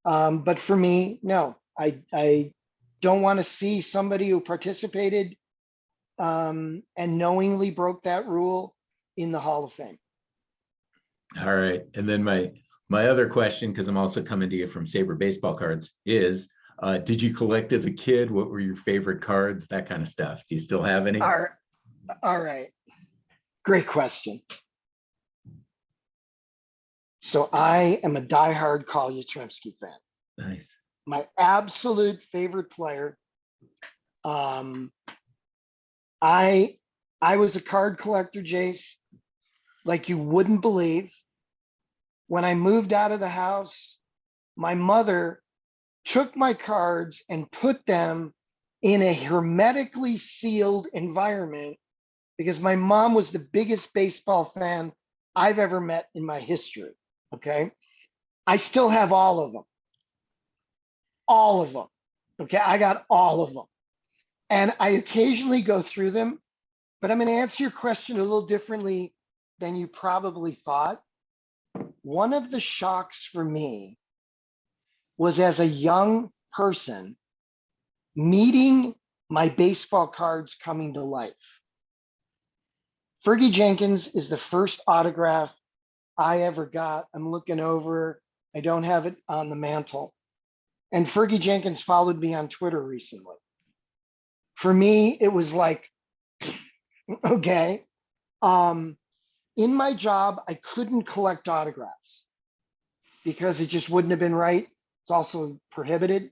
But for me, no, I don't want to see somebody who participated and knowingly broke that rule in the Hall of Fame. All right. And then my other question, because I'm also coming to you from SABR Baseball Cards, is did you collect as a kid? What were your favorite cards? That kind of stuff. Do you still have any? All right. Great question. So I am a diehard Carl Yastrzemski fan. Nice. My absolute favorite player. I was a card collector, Jace, like you wouldn't believe. When I moved out of the house, my mother took my cards and put them in a hermetically sealed environment because my mom was the biggest baseball fan I've ever met in my history. Okay. I still have all of them. All of them. Okay. I got all of them. And I occasionally go through them, but I'm going to answer your question a little differently than you probably thought. One of the shocks for me was as a young person meeting my baseball cards coming to life. Fergie Jenkins is the first autograph I ever got. I'm looking over, I don't have it on the mantle. And Fergie Jenkins followed me on Twitter recently. For me, it was like, okay. In my job, I couldn't collect autographs because it just wouldn't have been right. It's also prohibited.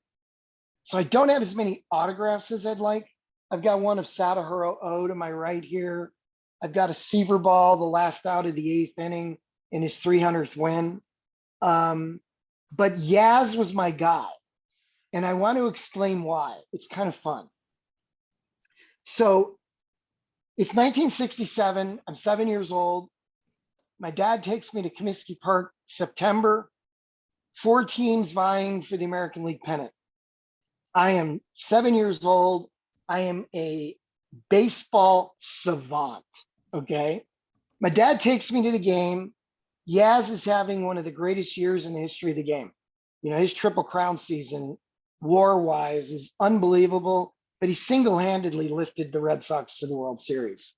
So I don't have as many autographs as I'd like. I've got one of Sadahiro O to my right here. I've got a Seaver ball, the last out of the 8th inning in his 300th win. But Yaz was my guy. And I want to explain why. It's kind of fun. So it's 1967. I'm 7 years old. My dad takes me to Comiskey Park, September. 4 teams vying for the American League pennant. I am 7 years old. I am a baseball savant, okay? My dad takes me to the game. Yaz is having one of the greatest years in the history of the game. You know, his Triple Crown season, war-wise, is unbelievable, but he single-handedly lifted the Red Sox to the World Series.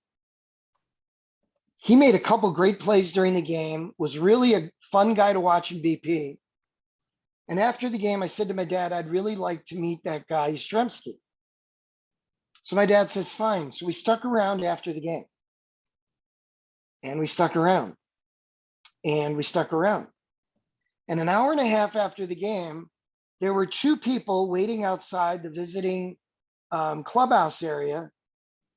He made a couple great plays during the game, was really a fun guy to watch in BP. And after the game, I said to my dad, I'd really like to meet that guy, Yastrzemski. So my dad says, fine. So we stuck around after the game. And we stuck around. And we stuck around. And an hour and a half after the game, there were 2 people waiting outside the visiting clubhouse area.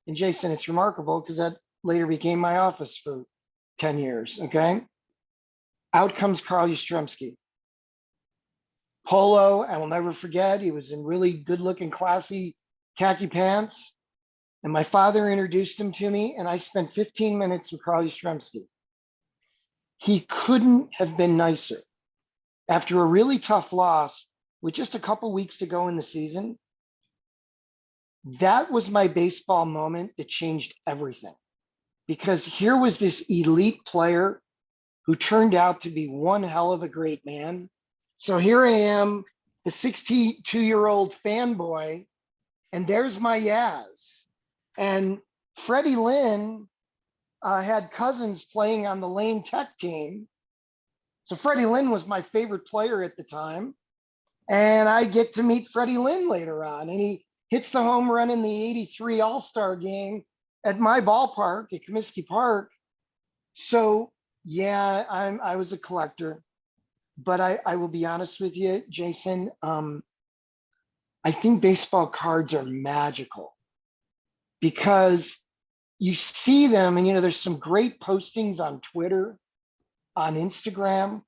And Jason, it's remarkable because that later became my office for 10 years, okay? Out comes Carl Yastrzemski. Polo, I will never forget. He was in really good looking, classy khaki pants. And my father introduced him to me, and I spent 15 minutes with Carl Yastrzemski. He couldn't have been nicer. After a really tough loss, with just a couple weeks to go in the season, that was my baseball moment that changed everything. Because here was this elite player who turned out to be one hell of a great man. So here I am, the 62-year-old fanboy, and there's my Yaz. And Freddie Lynn had cousins playing on the Lane Tech team. So Freddie Lynn was my favorite player at the time. And I get to meet Freddie Lynn later on. And he hits the home run in the 83 All-Star game at my ballpark at Comiskey Park. So yeah, I was a collector. But I will be honest with you, Jason, I think baseball cards are magical because you see them and, you know, there's some great postings on Twitter, on Instagram.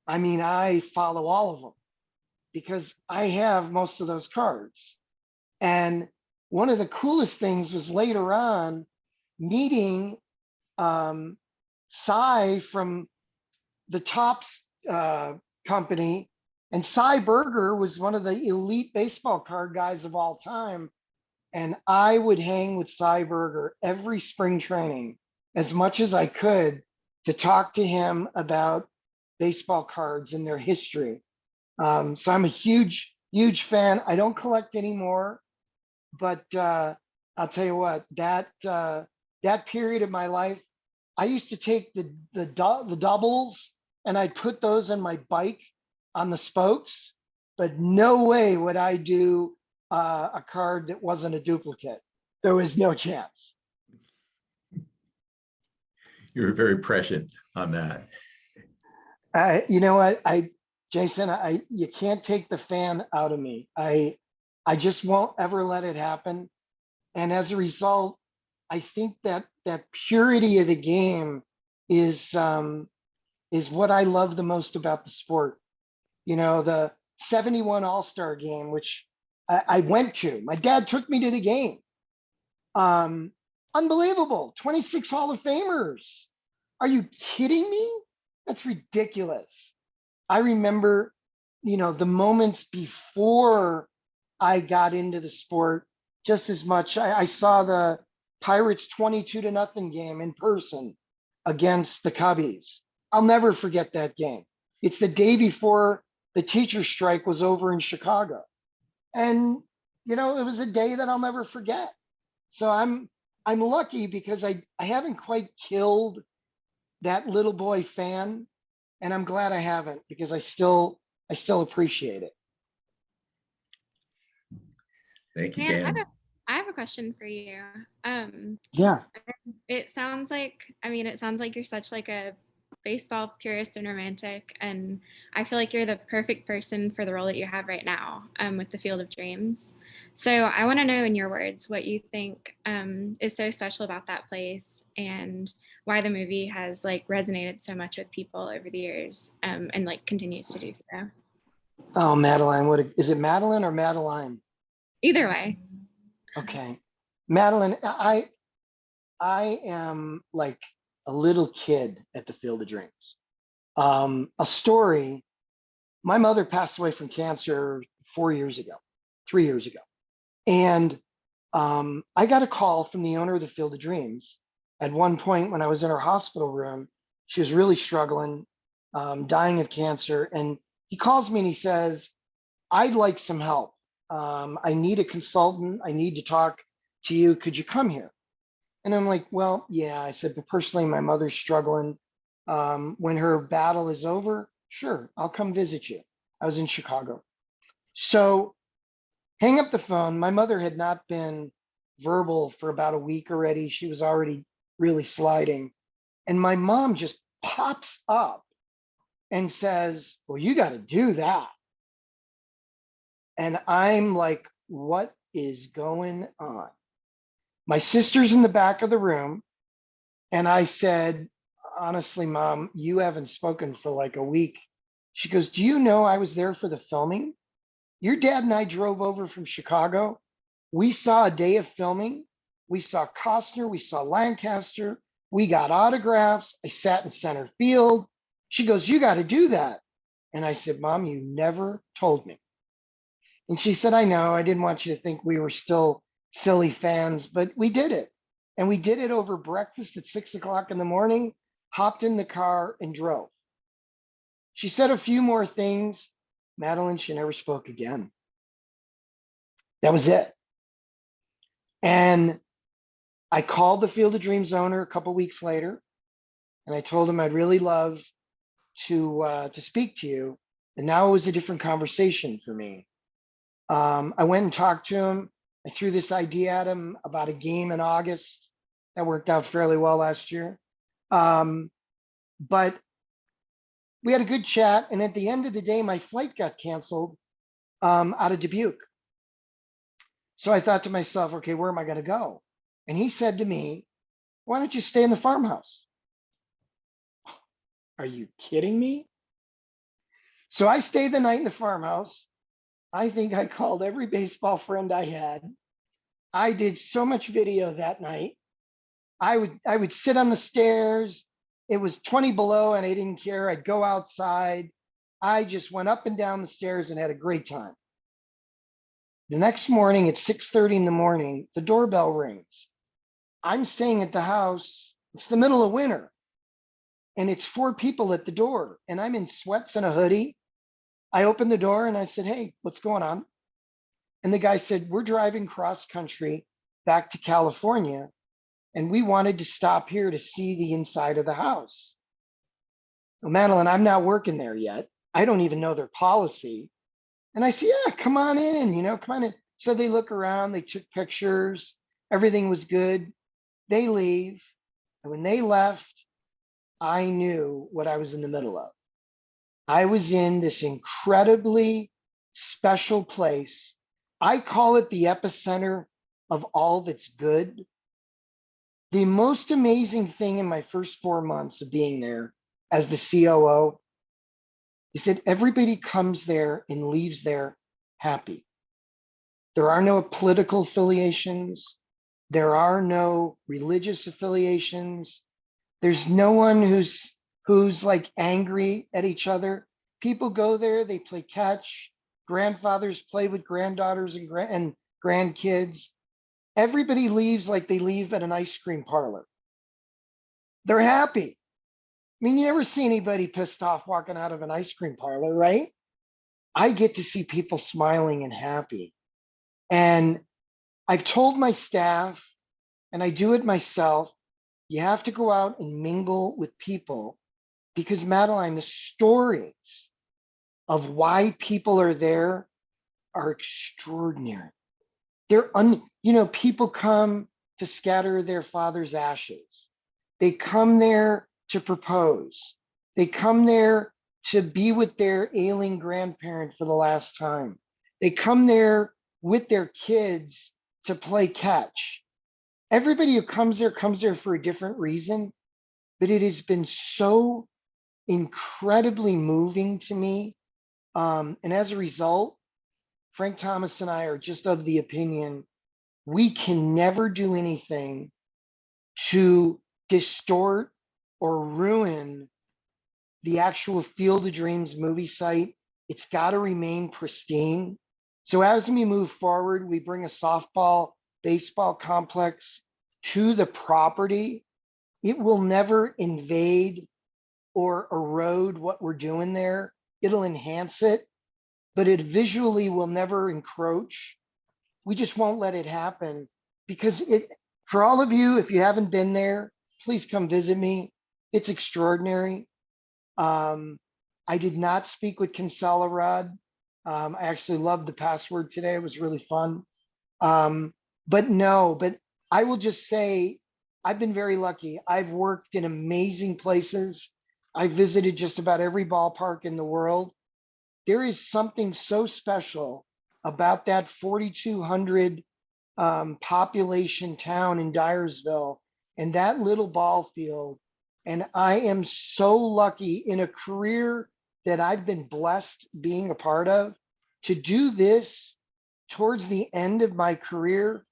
I mean, I follow all of them because I have most of those cards. And one of the coolest things was later on meeting Cy from the Topps company And Cy Berger was one of the elite baseball card guys of all time. And I would hang with Cy Berger every spring training as much as I could to talk to him about baseball cards and their history. So I'm a huge, huge fan. I don't collect anymore, but I'll tell you what, that period of my life, I used to take the doubles and I'd put those on my bike on the spokes, but no way would I do a card that wasn't a duplicate. There was no chance. You were very prescient on that. You know what, Jason, you can't take the fan out of me. I just won't ever let it happen. And as a result, I think that purity of the game is what I love the most about the sport. You know, the 71 All-Star game, which I went to. My dad took me to the game. Unbelievable. 26 Hall of Famers. Are you kidding me? That's ridiculous. I remember, you know, the moments before I got into the sport just as much. I saw the Pirates 22-0 game in person against the Cubbies. I'll never forget that game. It's the day before the teacher strike was over in Chicago. And, you know, it was a day that I'll never forget. So I'm lucky because I haven't quite killed that little boy fan. And I'm glad I haven't, because I still appreciate it. Thank you, Dan, Dan. I have a question for you. Yeah. It sounds like you're such like a baseball purist and romantic, and I feel like you're the perfect person for the role that you have right now with the Field of Dreams. So I want to know, in your words, what you think is so special about that place, and why the movie has like resonated so much with people over the years, and like continues to do so. Oh, Madeline, is it Madeline or Madeline? Either way. Okay. Madeline, I am like a little kid at the Field of Dreams. A story, my mother passed away from cancer 3 years ago. And I got a call from the owner of the Field of Dreams. At one point when I was in her hospital room, she was really struggling, dying of cancer. And he calls me and he says, I'd like some help. I need a consultant. I need to talk to you. Could you come here? And I'm like, well, yeah. I said, but personally, my mother's struggling. When her battle is over, sure, I'll come visit you. I was in Chicago. So hang up the phone. My mother had not been verbal for about a week already. She was already really sliding. And my mom just pops up and says, well, you got to do that. And I'm like, what is going on? My sister's in the back of the room. And I said, honestly, Mom, you haven't spoken for like a week. She goes, do you know I was there for the filming? Your dad and I drove over from Chicago. We saw a day of filming. We saw Costner. We saw Lancaster. We got autographs. I sat in center field. She goes, you got to do that. And I said, Mom, you never told me. And she said, I know, I didn't want you to think we were still silly fans, but we did it. And we did it over breakfast at 6 o'clock in the morning, hopped in the car and drove. She said a few more things. Madeline, she never spoke again. That was it. And I called the Field of Dreams owner a couple weeks later, and I told him I'd really love to speak to you. And now it was a different conversation for me. I went and talked to him. I threw this idea at him about a game in August. That worked out fairly well last year. But we had a good chat. And at the end of the day, my flight got canceled out of Dubuque. So I thought to myself, okay, where am I going to go? And he said to me, why don't you stay in the farmhouse? Are you kidding me? So I stayed the night in the farmhouse. I think I called every baseball friend I had. I did so much video that night. I would sit on the stairs. It was 20 below and I didn't care. I'd go outside. I just went up and down the stairs and had a great time. The next morning at 6:30 in the morning, the doorbell rings. I'm staying at the house. It's the middle of winter and it's 4 people at the door and I'm in sweats and a hoodie. I opened the door and I said, "Hey, what's going on?" And the guy said, "We're driving cross country back to California and we wanted to stop here to see the inside of the house." Well, Madeline, I'm not working there yet. I don't even know their policy. And I said, "Yeah, come on in, come on in." So they look around, they took pictures, everything was good. They leave. And when they left, I knew what I was in the middle of. I was in this incredibly special place. I call it the epicenter of all that's good. The most amazing thing in my first 4 months of being there as the COO is that everybody comes there and leaves there happy. There are no political affiliations. There are no religious affiliations. There's no one who's like angry at each other. People go there, they play catch. Grandfathers play with granddaughters and grandkids. Everybody leaves like they leave at an ice cream parlor. They're happy. I mean, you never see anybody pissed off walking out of an ice cream parlor, right? I get to see people smiling and happy. And I've told my staff, and I do it myself, you have to go out and mingle with people because, Madeline, the stories of why people are there are extraordinary. People come to scatter their father's ashes. They come there to propose. They come there to be with their ailing grandparent for the last time. They come there with their kids to play catch. Everybody who comes there for a different reason, but it has been so incredibly moving to me. And as a result, Frank Thomas and I are just of the opinion we can never do anything to distort or ruin the actual Field of Dreams movie site. It's got to remain pristine. So as we move forward, we bring a softball, baseball complex to the property. It will never invade or erode what we're doing there. It'll enhance it, but it visually will never encroach. We just won't let it happen because for all of you, if you haven't been there, please come visit me. It's extraordinary. I did not speak with Kinsella Rod. I actually loved the password today. It was really fun. But I will just say, I've been very lucky. I've worked in amazing places. I visited just about every ballpark in the world. There is something so special about that 4,200 population town in Dyersville and that little ball field. And I am so lucky in a career that I've been blessed being a part of to do this towards the end of my career.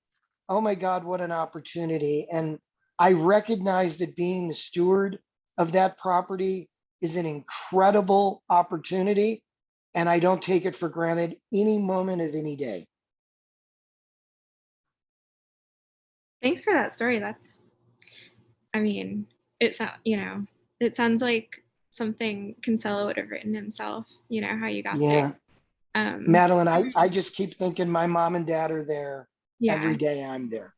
Oh my God, what an opportunity. And I recognize that being the steward of that property is an incredible opportunity. And I don't take it for granted any moment of any day. Thanks for that story. It sounds like something Kinsella would have written himself, how you got Yeah. there. Madeline, I just keep thinking my mom and dad are there every day I'm there.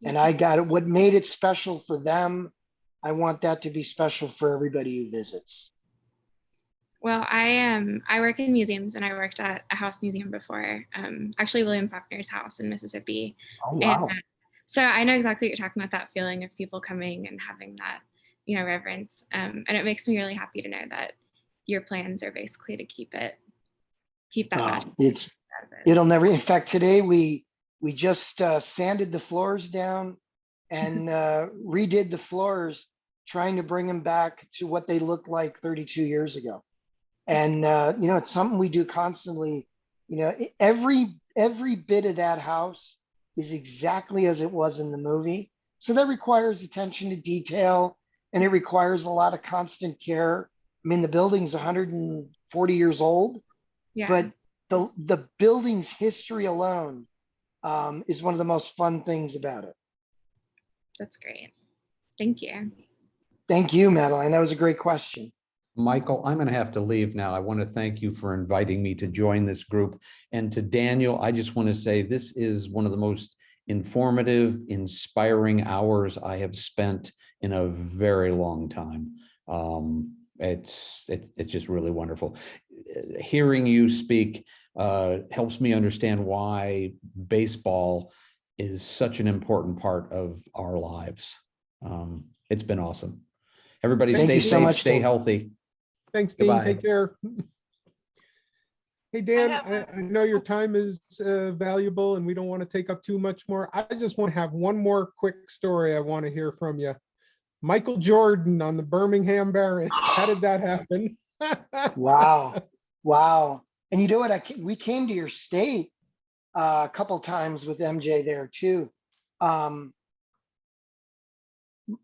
And I got it. What made it special for them, I want that to be special for everybody who visits. Well, I work in museums and I worked at a house museum before, actually William Faulkner's house in Mississippi. Oh, wow. And so I know exactly what you're talking about, that feeling of people coming and having that, reverence. And it makes me really happy to know that your plans are basically to keep that magic. It'll never, in fact, today we just sanded the floors down and redid the floors, trying to bring them back to what they looked like 32 years ago. And, it's something we do constantly. Every bit of that house is exactly as it was in the movie. So that requires attention to detail and it requires a lot of constant care. I mean, the building's 140 years old, Yeah. but the building's history alone is one of the most fun things about it. That's great. Thank you. Thank you, Madeline. That was a great question. Michael, I'm going to have to leave now. I want to thank you for inviting me to join this group. And to Daniel, I just want to say this is one of the most informative, inspiring hours I have spent in a very long time. It's just really wonderful. Hearing you speak helps me understand why baseball is such an important part of our lives. It's been awesome. Everybody Thank stay you so safe, much, stay Dean. healthy. Thanks, Dean. Goodbye. Take care. Hey, Dan, have I know your time is valuable and we don't want to take up too much more. I just want to have one more quick story I want to hear from you. Michael Jordan on the Birmingham Barons. How did that happen? Wow. Wow. And you know what? We came to your state a couple times with MJ there too.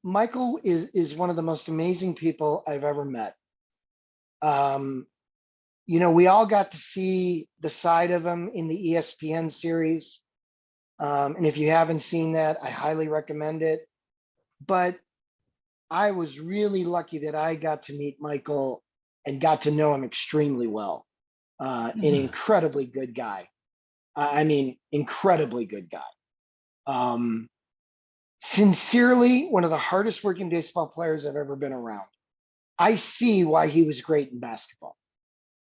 Michael is one of the most amazing people I've ever met. You know, we all got to see the side of him in the ESPN series. And if you haven't seen that, I highly recommend it. But I was really lucky that I got to meet Michael and got to know him extremely well. An incredibly good guy. I mean, incredibly good guy. Sincerely, one of the hardest working baseball players I've ever been around. I see why he was great in basketball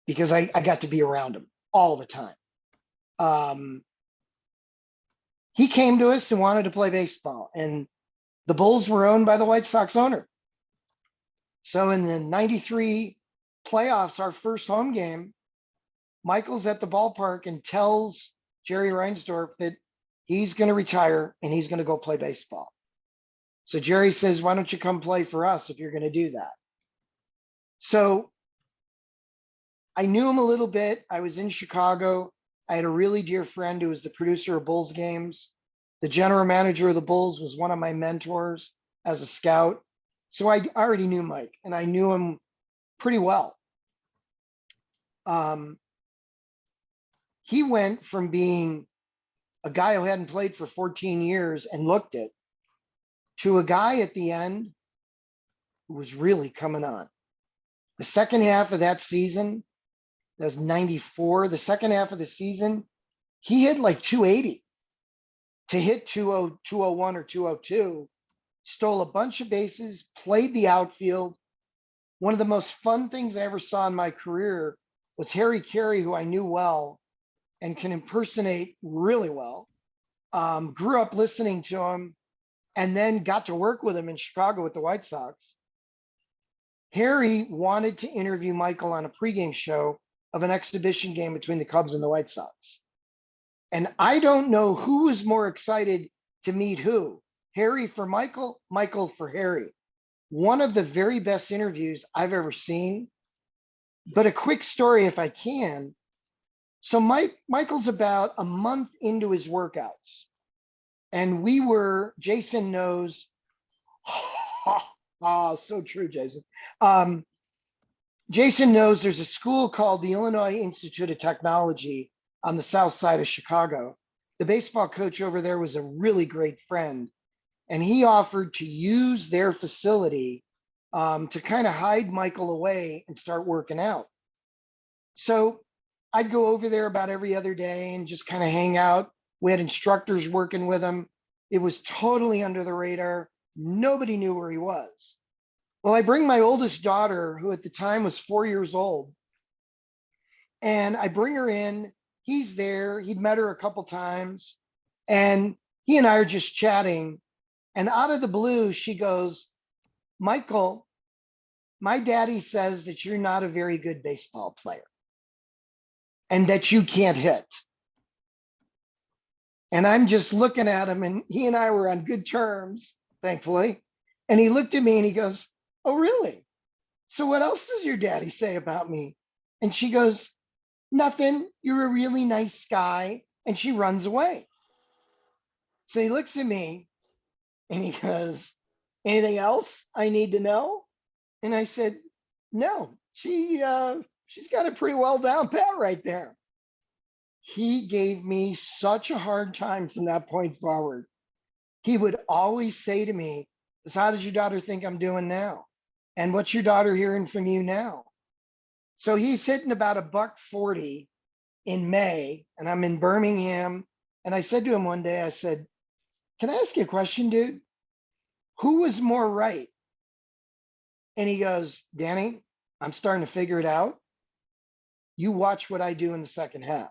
because I got to be around him all the time. He came to us and wanted to play baseball, and the Bulls were owned by the White Sox owner. So in the 93 playoffs, our first home game, Michael's at the ballpark and tells Jerry Reinsdorf that he's going to retire and he's going to go play baseball. So Jerry says, why don't you come play for us if you're going to do that? So I knew him a little bit. I was in Chicago. I had a really dear friend who was the producer of Bulls games. The general manager of the Bulls was one of my mentors as a scout. So I already knew Mike and I knew him pretty well. He went from being a guy who hadn't played for 14 years and looked it to a guy at the end who was really coming on. The second half of that season, that was 94. The second half of the season, he hit like 280 to hit 201 or 202, stole a bunch of bases, played the outfield. One of the most fun things I ever saw in my career was Harry Carey, who I knew well and can impersonate really well. Grew up listening to him and then got to work with him in Chicago with the White Sox. Harry wanted to interview Michael on a pregame show of an exhibition game between the Cubs and the White Sox. And I don't know who was more excited to meet who, Harry for Michael, Michael for Harry. One of the very best interviews I've ever seen. But a quick story if I can. So Michael's about a month into his workouts. And Jason knows, so true, Jason. Jason knows there's a school called the Illinois Institute of Technology on the south side of Chicago. The baseball coach over there was a really great friend, and he offered to use their facility to kind of hide Michael away and start working out. So I'd go over there about every other day and just kind of hang out. We had instructors working with him. It was totally under the radar. Nobody knew where he was. Well, I bring my oldest daughter, who at the time was 4 years old, and I bring her in. He's there. He'd met her a couple times, and he and I are just chatting. And out of the blue, she goes, Michael, my daddy says that you're not a very good baseball player and that you can't hit. And I'm just looking at him, and he and I were on good terms, thankfully. And he looked at me and he goes, oh, really? So what else does your daddy say about me? And she goes, nothing. You're a really nice guy. And she runs away. So he looks at me and he goes, anything else I need to know? And I said, No, she's got it pretty well down pat right there. He gave me such a hard time from that point forward. He would always say to me, "How does your daughter think I'm doing now? And what's your daughter hearing from you now?" So he's hitting about $140 in May, and I'm in Birmingham. And I said to him one day, I said, "Can I ask you a question, dude? Who was more right?" And he goes, "Danny, I'm starting to figure it out. You watch what I do in the second half."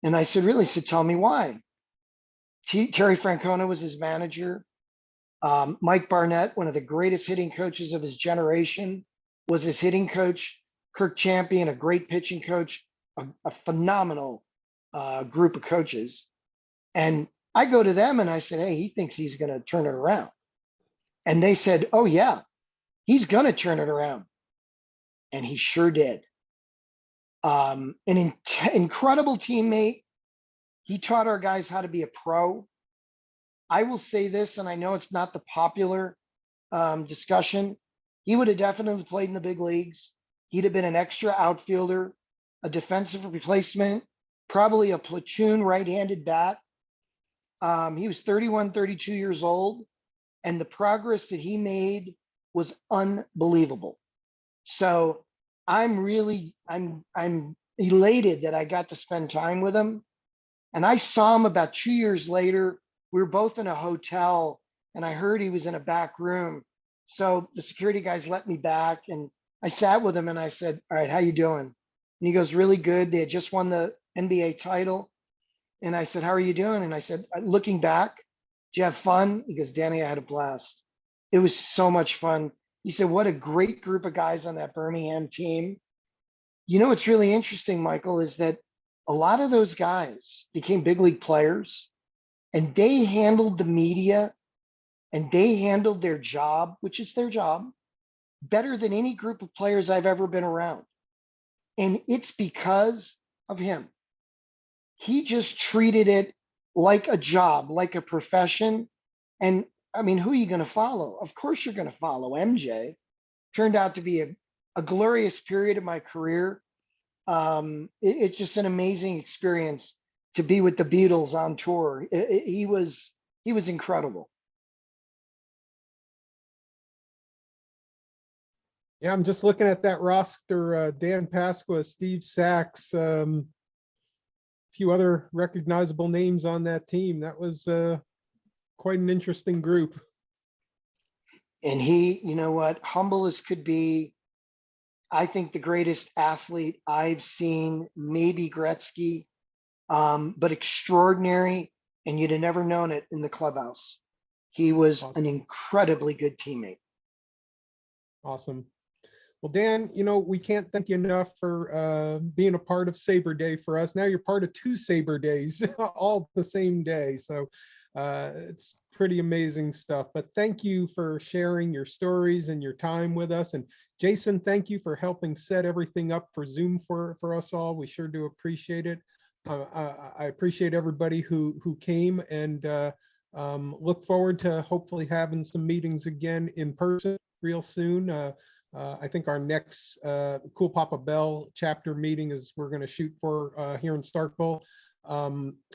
And I said, "Really?" He said, "Tell me why." Terry Francona was his manager. Mike Barnett, one of the greatest hitting coaches of his generation, was his hitting coach. Kirk Champion, a great pitching coach, a phenomenal group of coaches. And I go to them and I said, "Hey, he thinks he's going to turn it around." And they said, "Oh, yeah, he's going to turn it around." And he sure did. Incredible teammate. He taught our guys how to be a pro. I will say this, and I know it's not the popular discussion. He would have definitely played in the big leagues. He'd have been an extra outfielder, a defensive replacement, probably a platoon right-handed bat. He was 31, 32 years old, and the progress that he made was unbelievable. So I'm elated that I got to spend time with him. And I saw him about 2 years later. We were both in a hotel and I heard he was in a back room. So the security guys let me back and I sat with him and I said, "All right, how you doing?" And he goes, "Really good." They had just won the NBA title. And I said, "How are you doing?" And I said, looking back, "Did you have fun?" He goes, "Danny, I had a blast. It was so much fun." He said, "What a great group of guys on that Birmingham team." You know, what's really interesting, Michael, is that a lot of those guys became big league players and they handled the media and they handled their job, which is their job, better than any group of players I've ever been around. And it's because of him. He just treated it like a job, like a profession. And I mean, who are you going to follow? Of course, you're going to follow MJ. Turned out to be a glorious period of my career. It's just an amazing experience to be with the Beatles on tour. He was incredible. Yeah, I'm just looking at that roster. Dan Pasqua, Steve Sachs, few other recognizable names on that team. That was quite an interesting group. And he, you know what, humble as could be. I think the greatest athlete I've seen, maybe Gretzky, but extraordinary. And you'd have never known it in the clubhouse. He was an incredibly good teammate. Awesome. Well, Dan, you know, we can't thank you enough for being a part of SABR Day for us. Now you're part of 2 SABR Days, all the same day. So it's pretty amazing stuff. But thank you for sharing your stories and your time with us. And Jason, thank you for helping set everything up for Zoom for us all. We sure do appreciate it. I appreciate everybody who came, and look forward to hopefully having some meetings again in person real soon. I think our next Cool Papa Bell chapter meeting is we're going to shoot for here in Starkville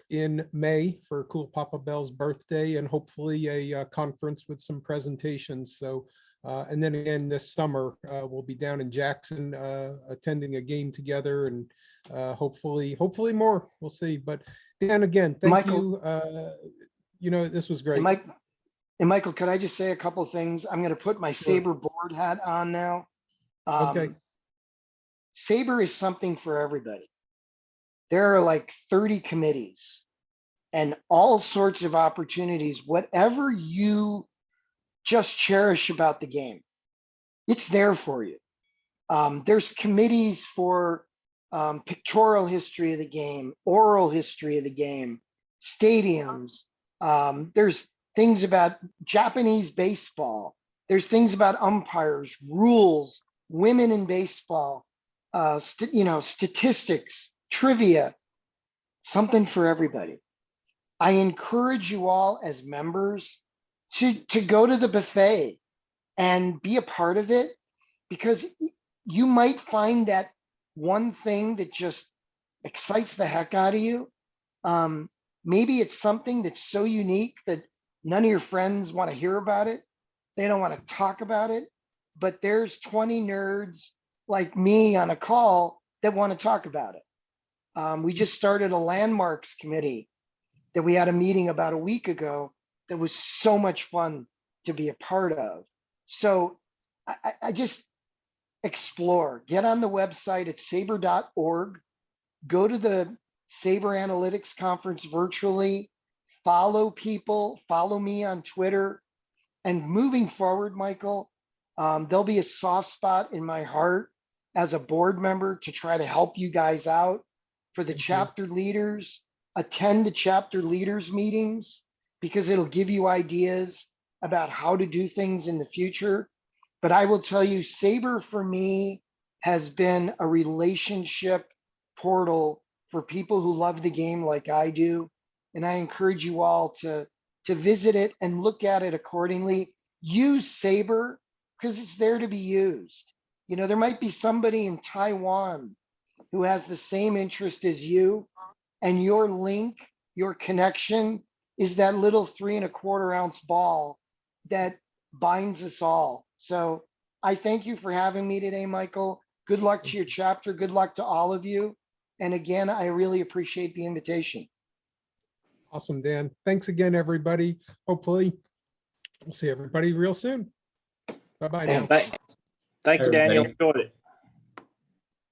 in May for Cool Papa Bell's birthday, and hopefully a conference with some presentations. So, and then again this summer we'll be down in Jackson attending a game together, and hopefully more. We'll see. But Dan, again, thank Michael, you. You know, this was great. And Michael, could I just say a couple of things? I'm going to put my Sure. SABR board hat on now. Okay. SABR is something for everybody. There are like 30 committees and all sorts of opportunities. Whatever you just cherish about the game, it's there for you. There's committees for pictorial history of the game, oral history of the game, stadiums. There's things about Japanese baseball. There's things about umpires, rules, women in baseball, statistics, trivia, something for everybody. I encourage you all as members to go to the buffet and be a part of it. because you might find that one thing that just excites the heck out of you. Maybe it's something that's so unique that none of your friends want to hear about it. They don't want to talk about it, but there's 20 nerds like me on a call that want to talk about it. We just started a landmarks committee that we had a meeting about a week ago that was so much fun to be a part of. So I just explore, get on the website at saber.org, go to the Saber Analytics Conference virtually, follow people, follow me on Twitter. And moving forward, Michael, there'll be a soft spot in my heart as a board member to try to help you guys out. For the chapter leaders, attend the chapter leaders meetings, because it'll give you ideas about how to do things in the future. But I will tell you, Saber for me has been a relationship portal for people who love the game like I do. And I encourage you all to visit it and look at it accordingly. Use Saber because it's there to be used. You know, there might be somebody in Taiwan who has the same interest as you, and your link, your connection is that little 3¼ ounce ball that binds us all. So I thank you for having me today, Michael. Good luck to your chapter. Good luck to all of you. And again, I really appreciate the invitation. Awesome, Dan. Thanks again, everybody. Hopefully we'll see everybody real soon. Bye-bye now. Thanks. Thank you, Daniel. Everybody. Enjoyed it.